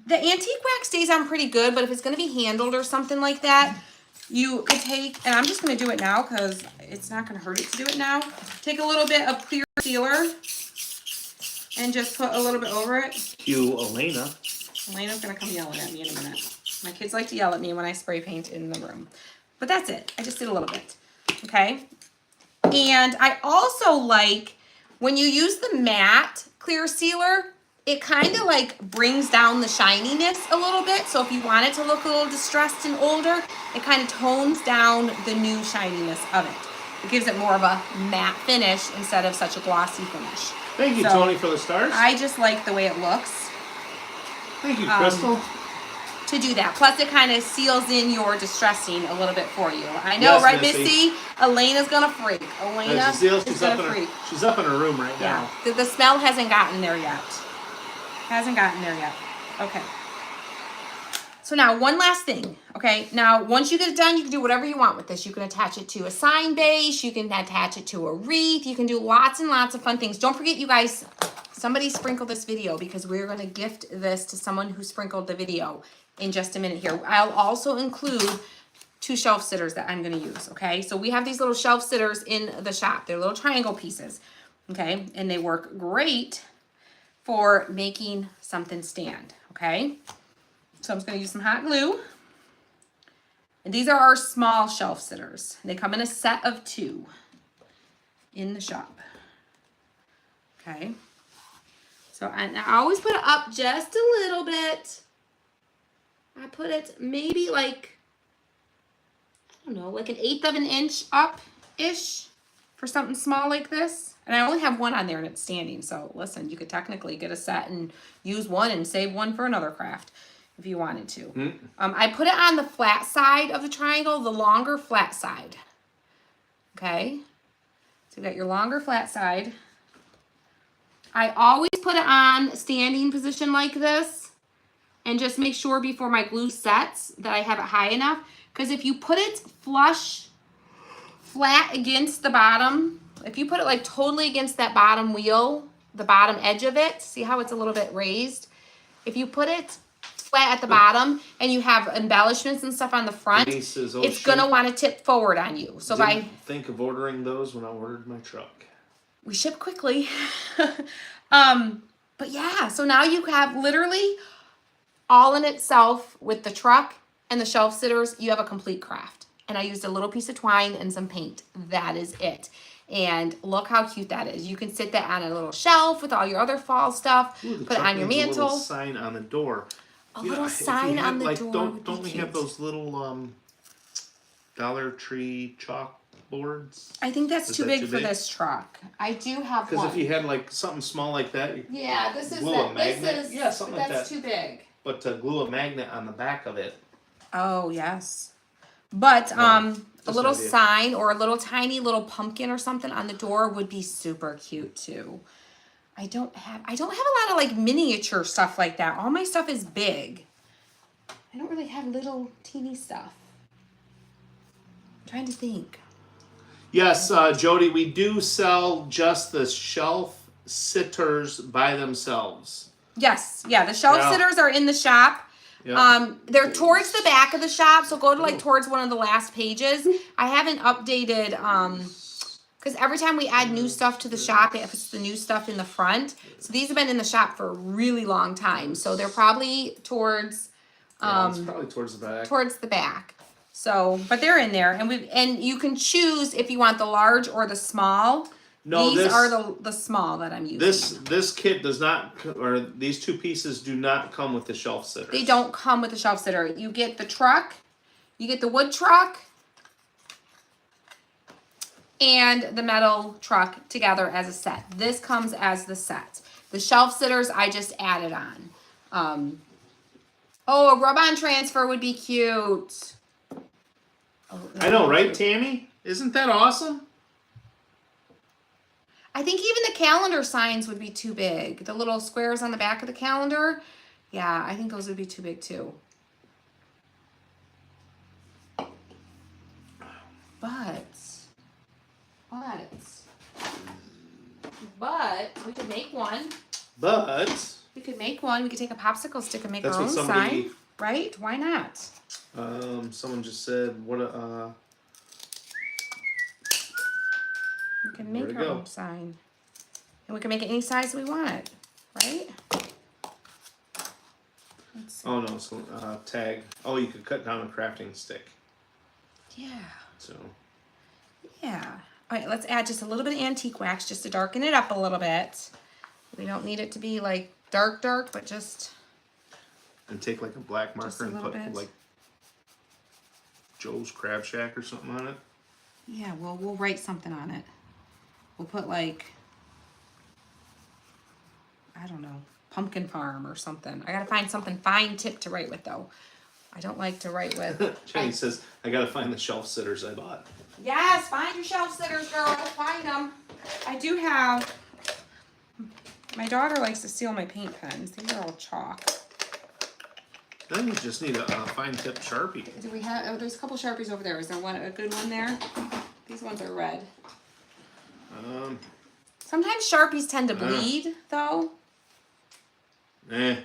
the antique wax stays on pretty good, but if it's going to be handled or something like that, you could take, and I'm just going to do it now because it's not going to hurt it to do it now. Take a little bit of clear sealer and just put a little bit over it. Cue Elena. Elena's going to come yelling at me in a minute. My kids like to yell at me when I spray paint in the room. But that's it. I just did a little bit. Okay? And I also like when you use the matte clear sealer, it kind of like brings down the shininess a little bit. So if you want it to look a little distressed and older, it kind of tones down the new shininess of it. It gives it more of a matte finish instead of such a glossy finish. Thank you, So, Tony, for the stars. I just like the way it looks Thank you, Crystal. to do that. Plus it kind of seals in your distressing a little bit for you. I know, Yes, right, Missy? Missy? Elena's gonna freak. Elena As you see, is gonna freak. she's up in her room right Yeah, now. the smell hasn't gotten there yet. Hasn't gotten there yet. Okay. So now one last thing, okay? Now, once you get it done, you can do whatever you want with this. You can attach it to a sign base. You can attach it to a wreath. You can do lots and lots of fun things. Don't forget, you guys, somebody sprinkle this video because we're going to gift this to someone who sprinkled the video in just a minute here. I'll also include 2 shelf sitters that I'm going to use, okay? So we have these little shelf sitters in the shop. They're little triangle pieces, okay? And they work great for making something stand, okay? So I'm just going to use some hot glue. And these are our small shelf sitters. They come in a set of 2 in the shop. Okay. So I always put it up just a little bit. I put it maybe like, I don't know, like 1/8 of an inch up-ish for something small like this. And I only have one on there and it's standing. So listen, you could technically get a set and use one and save one for another craft if you wanted to. I put it on the flat side of the triangle, the longer flat side. Okay. So you got your longer flat side. I always put it on standing position like this and just make sure before my glue sets that I have it high enough. Because if you put it flush, flat against the bottom, if you put it like totally against that bottom wheel, the bottom edge of it, see how it's a little bit raised? If you put it flat at the bottom and you have embellishments and stuff on the front, Says, oh, it's gonna want to tip forward on you. So Didn't think of ordering those when I ordered my truck. we ship quickly. But yeah, so now you have literally all in itself with the truck and the shelf sitters, you have a complete craft. And I used a little piece of twine and some paint. That is it. And look how cute that is. You can sit that on a little shelf with all your other fall stuff. Ooh, the Put it truck on your needs a little mantle. sign on the door. A You know, little if you sign had, on the like, door Don't would be we cute. have those little Dollar Tree chalkboards? I think that's Is too that big too for big? this truck. I do have Because one. if you had like something small like that, you Yeah, this is glue a magnet. This is, Yeah, something like that's that. too big. But to glue a magnet on the back of it. Oh yes, but No, a just little an idea. sign or a little tiny little pumpkin or something on the door would be super cute too. I don't have a lot of like miniature stuff like that. All my stuff is big. I don't really have little teeny stuff. I'm trying to think. Yes, Jody, we do sell just the shelf sitters by themselves. Yes, yeah, the shelf Yeah. sitters are in the shop. Yeah. They're towards the back of the shop, so go to like Oh. towards one of the last pages. I haven't updated because every time we add new stuff to the shop, if it's the new stuff in the front. So these have been in the shop for a really long time. So they're probably towards Yeah, it's probably towards the back. towards the back. So, but they're in there, and you can choose if you want the large or the small. No, These this are the small that I'm using. this kit does not, or these two pieces do not come with the shelf sitters. They don't come with the shelf sitter. You get the truck, you get the wood truck, and the metal truck together as a set. This comes as the set. The shelf sitters I just added on. Oh, a rub-on transfer would be cute. Oh, I know, right, Tammy? Isn't that awesome? I think even the calendar signs would be too big. The little squares on the back of the calendar. Yeah, I think those would be too big too. But we could make one. But We could make one. We could take a popsicle stick and make that's our what own somebody. sign. Right? Why not? Someone just said, "What a." We can make Where'd it our go? own sign. And we can make it any size we want. Right? Let's see. Oh no, so tag. Oh, you could cut down a crafting stick. Yeah. So Yeah. All right, let's add just a little bit of antique wax just to darken it up a little bit. We don't need it to be like dark, but just, and take like a black Just a marker and little put bit. like Joe's Crab Shack or something on it. yeah, we'll write something on it. We'll put like, I don't know, Pumpkin Farm or something. I gotta find something fine tip to write with though. I don't like to write with. Jenny says, "I gotta find the shelf sitters I bought." Yes, find your shelf sitters, girl. Find them. I do have. My daughter likes to steal my paint pens. These are all chalk. Then you just need a fine tip Sharpie. Do we have? Oh, there's a couple Sharpies over there. Is there a good one there? These ones are red. Sometimes Sharpies tend to bleed, though. Eh.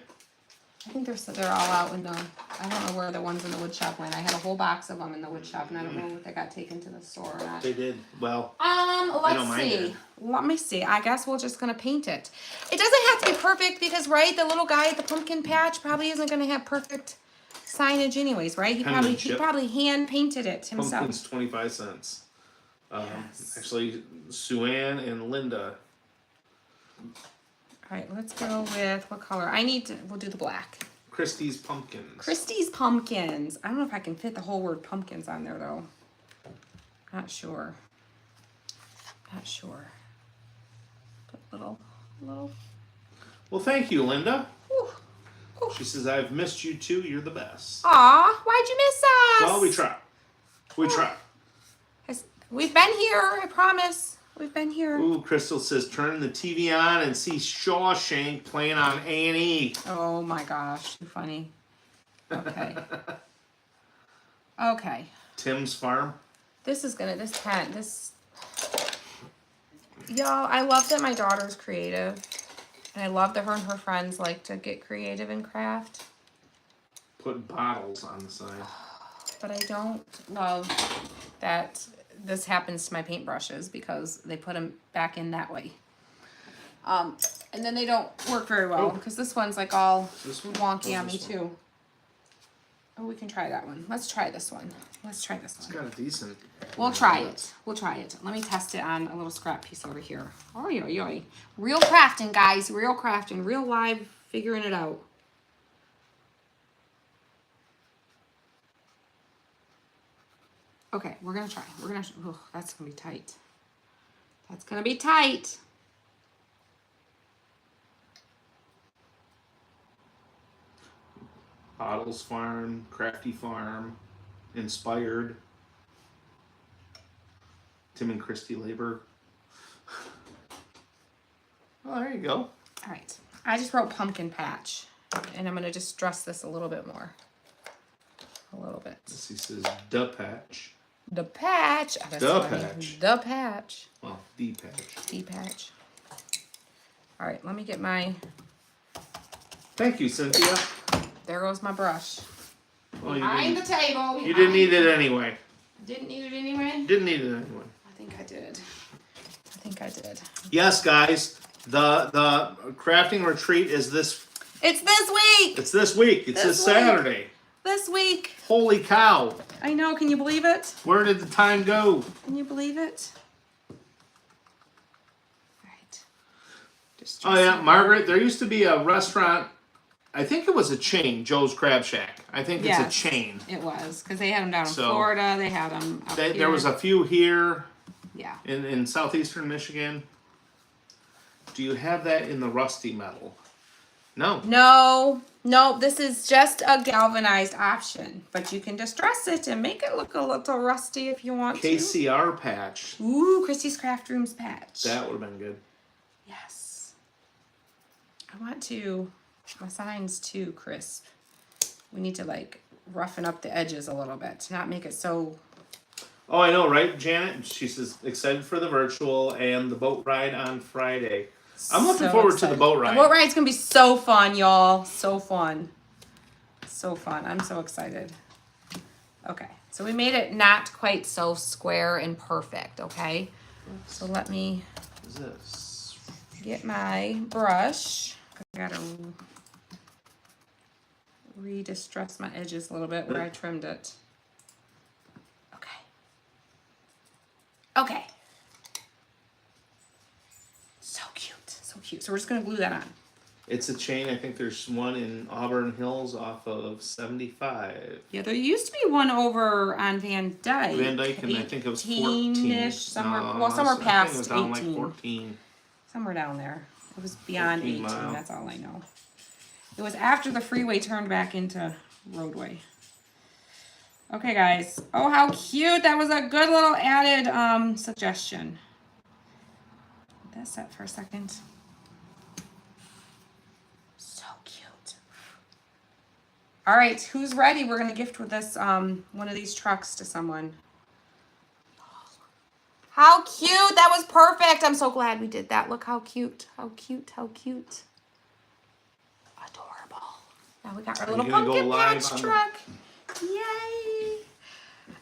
I think they're all out in the. I don't know where the ones in the wood shop went. I had a whole box of them in the wood shop, and I don't know if they got taken to the store or not. They did well. Let's don't mind see. it. Let me see. I guess we're just gonna paint it. It doesn't have to be perfect because, right, the little guy at the pumpkin patch probably isn't gonna have perfect signage, anyways, right? He Penmanship. probably hand painted it himself. Pumpkins 25 cents. Yes. Actually, Sue-Ann and Linda. All right, let's go with what color? We'll do the black. Christie's Pumpkins. Christie's Pumpkins. I don't know if I can fit the whole word pumpkins on there though. Not sure. Put little. Well, thank you, Linda. Whew. She says, "I've missed you too. You're the best." Aw, why'd you miss us? Well, we try. We try. We've been here, I promise. We've been here. Ooh, Crystal says, "Turn the TV on and see Shawshank playing on A&E." Oh my gosh, too funny. Okay. Okay. Tim's Farm. Y'all, I love that my daughter's creative. And I love that her and her friends like to get creative and craft. Put bottles on the side. But I don't love that this happens to my paintbrushes because they put them back in that way. And then they don't work very well because this one's like all This one? wonky Or on me this one? too. Oh, we can try that one. Let's try this one. Let's try this It's one. got a decent. We'll try it. We'll try it. Let me test it on a little scrap piece over here. Oh, yo. Real crafting, guys. Real crafting. Real live figuring it out. Okay, we're going to try. Oh, that's going to be tight. That's going to be tight. Bottles Farm, Crafty Farm, Inspired, Tim and Christy Labor. Well, there you go. All right. I just wrote pumpkin patch. And I'm going to just dress this a little bit more. A little bit. This he says the patch. The patch. Oh, that's The funny. patch. The patch. Well, the patch. The patch. All right, let me get my... Thank you, Cynthia. There goes my brush. Well, you Behind didn't, the table. you didn't need it anyway. Didn't need it anyway? Didn't need it anyway. I think I did. I think I did. Yes, guys. The crafting retreat is this. It's this week! It's this week. It's this This week. Saturday. This week. Holy cow! I know. Can you believe it? Where did the time go? Can you believe it? All right. Just Oh yeah, Margaret. There used to be a restaurant. I think it was a chain, Joe's Crab Shack. I think it's Yes, a chain. It was because they had them down in So, Florida. They had them up here. There was a few here Yeah. in southeastern Michigan. Do you have that in the rusty metal? No. No, this is just a galvanized option, but you can distress it and make it look a little rusty if you want KCR patch. to. Ooh, Christy's Craft Rooms patch. That would have been good. Yes. I want to, my sign's too crisp. We need to like roughen up the edges a little bit to not make it so. Oh, I know, right, Janet? She says excited for the virtual and the boat ride on Friday. I'm looking so forward to excited. the boat ride. The boat ride's gonna be so fun, y'all. So fun. So fun. I'm so excited. Okay, so we made it not quite so square and perfect, okay? So let me What is this? get my brush. I gotta re-distress my edges a little bit where I trimmed it. Okay. Okay. So cute. So cute. So we're just gonna glue that on. It's a chain. I think there's one in Auburn Hills off of 75. Yeah, there used to be one over on Van Dyke. Van Dyke, and I think it was 14. 18-ish, somewhere, No, well, somewhere I think past it was down 18. like 14. Somewhere down there. It was beyond 14 18, mile. that's all I know. It was after the freeway turned back into roadway. Okay, guys. Oh, how cute. That was a good little added suggestion. Let that set for a second. So cute. All right, who's ready? We're going to gift with this one of these trucks to someone. How cute. That was perfect. I'm so glad we did that. Look how cute. How cute. How cute. Adorable. Now we got our Are you little gonna go pumpkin live patch on the- truck. Yay.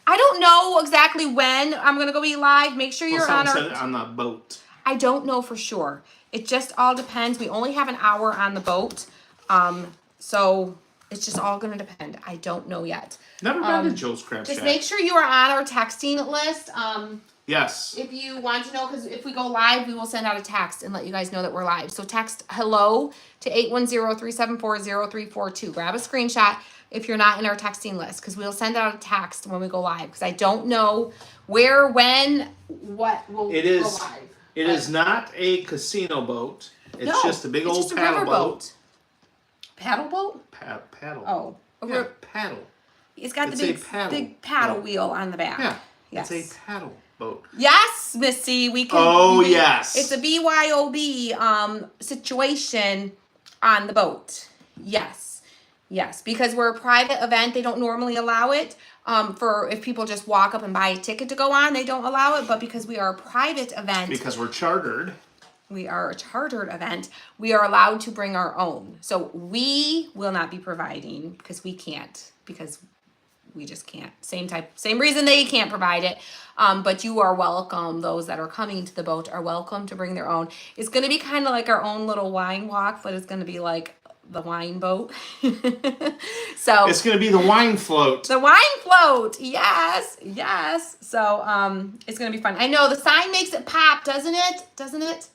I don't know exactly when I'm going to go be live. Make sure Well, you're on someone our... said on the boat. I don't know for sure. It just all depends. We only have an hour on the boat. So it's just all going to depend. I don't know yet. Never been to Joe's Crab Just Shack. make sure you are on our texting list. Yes. If you want to know, because if we go live, we will send out a text and let you guys know that we're live. So text hello to 810-374-0342. Grab a screenshot if you're not in our texting list, because we'll send out a text when we go live, because I don't know where, when, what will It go is- live. It is not a casino boat. It's No, just a big it's old just a paddle river boat. Paddle boat? Paddle. Oh. Yeah, paddle. It's got It's the a big paddle big paddle boat. wheel on the back. Yeah. Yes. It's a paddle boat. Yes, Missy, we can. Oh, yes. It's a BYOB situation on the boat. Yes, yes, because we're a private event, they don't normally allow it. For if people just walk up and buy a ticket to go on, they don't allow it. But because we are a private event, Because we're chartered. we are a chartered event, we are allowed to bring our own. So we will not be providing because we can't, because we just can't. Same reason they can't provide it. But you are welcome. Those that are coming to the boat are welcome to bring their own. It's going to be kind of like our own little wine walk, but it's going to be like the wine boat. So It's gonna be the wine float. the wine float. Yes, yes. So it's gonna be fun. I know the sign makes it pop, doesn't it? Doesn't it?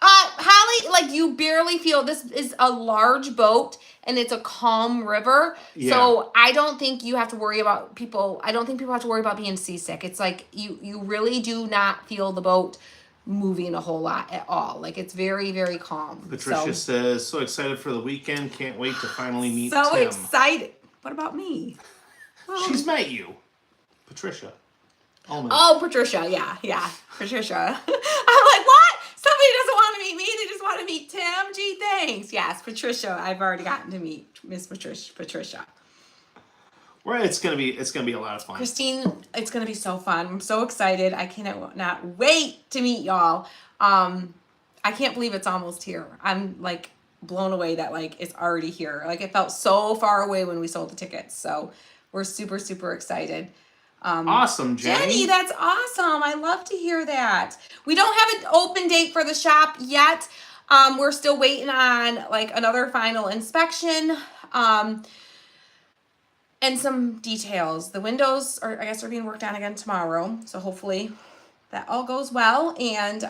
Holly, like you barely feel this is a large boat and it's a calm river. Yeah. So I don't think you have to worry about people. I don't think people have to worry about being seasick. It's like you really do not feel the boat moving a whole lot at all. Like it's very, very calm. Patricia says, so excited for the weekend. Can't wait to finally meet So Tim. excited. What about me? She's met you. Patricia. Oh, Patricia. Yeah. Patricia. I'm like, what? Somebody doesn't want to meet me. They just want to meet Tim. Gee, thanks. Yes, Patricia. I've already gotten to meet Miss Patricia. Well, it's gonna be a lot of fun. Christine, it's gonna be so fun. I'm so excited. I cannot not wait to meet y'all. I can't believe it's almost here. I'm like blown away that like it's already here. Like it felt so far away when we sold the tickets. So we're super, super excited. Awesome, Jenny, that's awesome. I love to hear that. We don't have an open date for the shop yet. We're still waiting on like another final inspection. And some details. The windows are, I guess, are being worked on again tomorrow. So hopefully that all goes well. And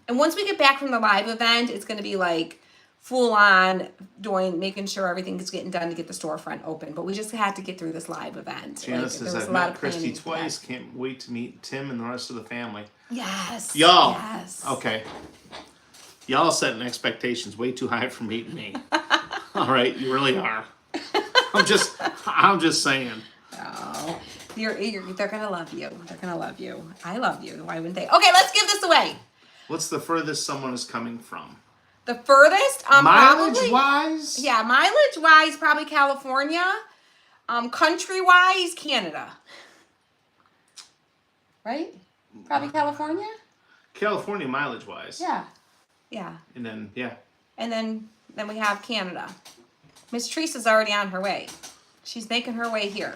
once we get back from the live event, it's going to be like full on making sure everything is getting done to get the storefront open. But we just had to get through this live event. Janice says, I've met Christy twice. Can't wait to meet Tim and the rest of the family. Yes. Y'all. Yes. Okay. Y'all setting expectations way too high for meeting me. All right, you really are. I'm just saying. Oh, they're gonna love you. They're gonna love you. I love you. Why wouldn't they? Okay, let's give this away. What's the furthest someone is coming from? The furthest, mileage wise? Yeah, mileage wise, probably California. Country wise, Canada. Right? Probably California. California mileage wise. Yeah. And then And then we have Canada. Miss Teresa's already on her way. She's making her way here.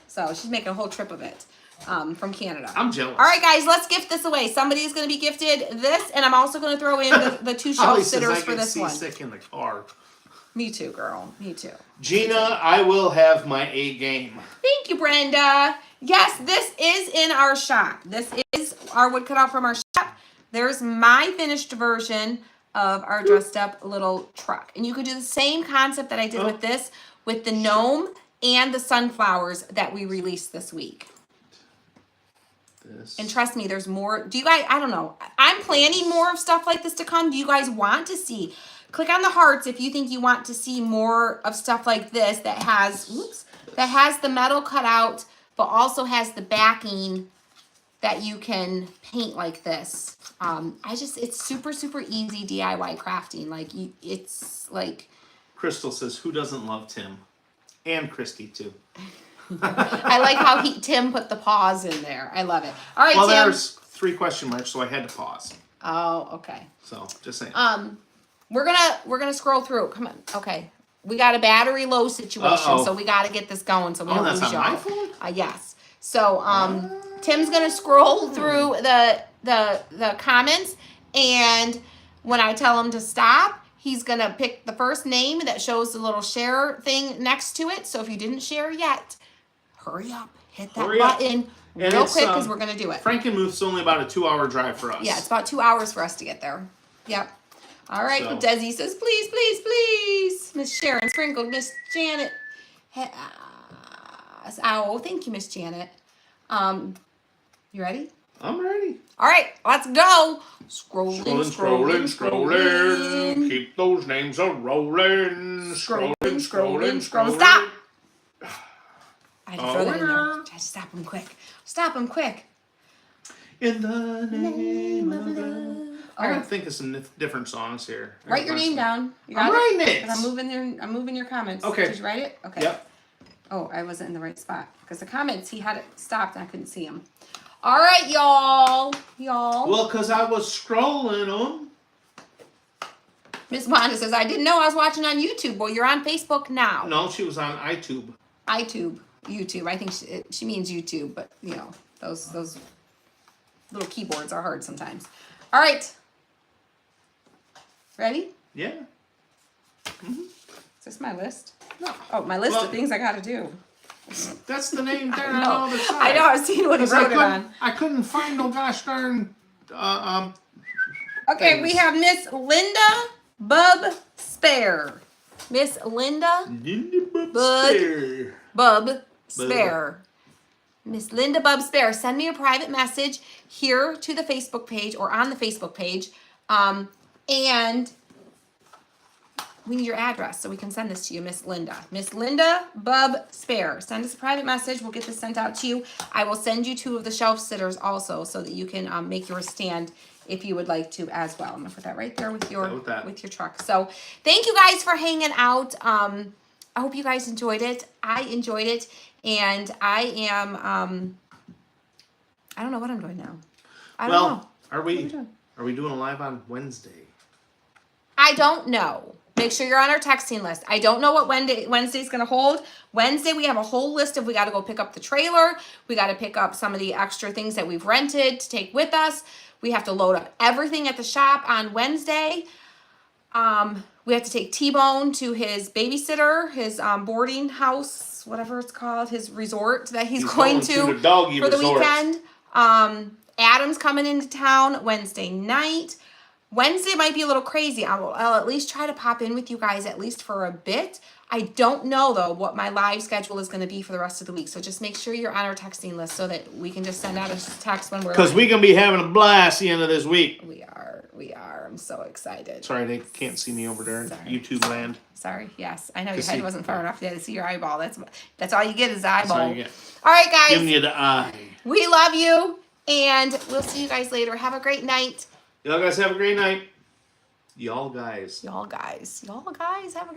So she's making a whole trip of it from Canada. I'm jealous. All right, guys, let's gift this away. Somebody is going to be gifted this, and I'm also going to throw in the two shelf sitters for this one. Sick in the car. Me too, girl. Me too. Gina, I will have my A game. Thank you, Brenda. Yes, this is in our shop. This is our wood cutout from our shop. There's my finished version of our dressed up little truck. And you could do the same concept that I did with this, with the gnome and the sunflowers that we released this week. And trust me, there's more. Do you guys, I don't know. I'm planning more of stuff like this to come. Do you guys want to see? Click on the hearts if you think you want to see more of stuff like this that has, the metal cut out, but also has the backing that you can paint like this. It's super, super easy DIY crafting. Like, it's like. Crystal says, who doesn't love Tim? And Christy, too. I like how Tim put the pause in there. I love it. All right, well, Tim. there's 3 question marks, so I had to pause. Oh, okay. So, just saying. We're gonna scroll through. Come on. Okay. We got a battery low situation, so we got to get this going so we don't lose y'all. Oh, that's on my phone? Yes. So, Tim's gonna scroll through the comments, and when I tell him to stop, he's gonna pick the first name that shows the little share thing next to it. So if you didn't share yet, hurry up, hit that button real quick because we're gonna do it. Frankenmuth's only about a 2-hour drive for us. Yeah, it's about 2 hours for us to get there. Yep. All right. So. Desi says, please, please, please. Miss Sharon Sprinkled, Miss Janet. Oh, thank you, Miss Janet. You ready? I'm ready. All right, let's go. Scrolling. Keep those names a rolling. Scrolling. Stop. I had to throw that in there. I had to stop him quick. In the name of love. I gotta think of some different songs here. Write your name down. I'm writing it. I'm moving your comments. Okay. Did you write it? Okay. Yep. Oh, I wasn't in the right spot because the comments he had it stopped and I couldn't see them. All right, y'all. Well, because I was scrolling them. Miss Wanda says, I didn't know I was watching on YouTube. Well, you're on Facebook now. No, she was on iTube. YouTube. I think she means YouTube, but you know, those little keyboards are hard sometimes. All right. Ready? Yeah. Mm-hmm. this my list? No. Oh, my list Well- of things I gotta do. That's the name there I on know. all the side. I know, I was seeing what he 'Cause I wrote it on. couldn't find no gosh darn Okay, we things. have Miss Linda Bub Spare. Miss Linda Bud. Bub Spare. Miss Linda Bub Spare. Send me a private message here to the Facebook page or on the Facebook page. And we need your address so we can send this to you, Miss Linda. Miss Linda Bub Spare. Send us a private message. We'll get this sent out to you. I will send you 2 of the shelf sitters also so that you can make yours stand if you would like to as well. I'm gonna put that right there with your truck. So thank you guys for hanging out. I hope you guys enjoyed it. I enjoyed it, and I am I don't know what I'm doing now. I don't know. Are What are we we doing? doing a live on Wednesday? I don't know. Make sure you're on our texting list. I don't know what Wednesday's going to hold. Wednesday, we have a whole list of we got to go pick up the trailer. We got to pick up some of the extra things that we've rented to take with us. We have to load up everything at the shop on Wednesday. We have to take T-Bone to his babysitter, his boarding house, whatever it's called, his resort that he's going to the doggy for the resort. weekend. Adam's coming into town Wednesday night. Wednesday might be a little crazy. I'll at least try to pop in with you guys at least for a bit. I don't know though what my live schedule is going to be for the rest of the week. So just make sure you're on our texting list so that we can just send out a text when we're Because we're gonna be having a blast the end of this week. we are. I'm so excited. Sorry, they can't see me over there in Sorry. YouTube land. Sorry. Yes, I know your To head see- wasn't far enough to see your eyeball. That's all you get is the eyeball. That's all you get. All right, guys. Giving you the eye. We love you, and we'll see you guys later. Have a great night. Y'all guys have a great night. Y'all guys. Y'all guys have a great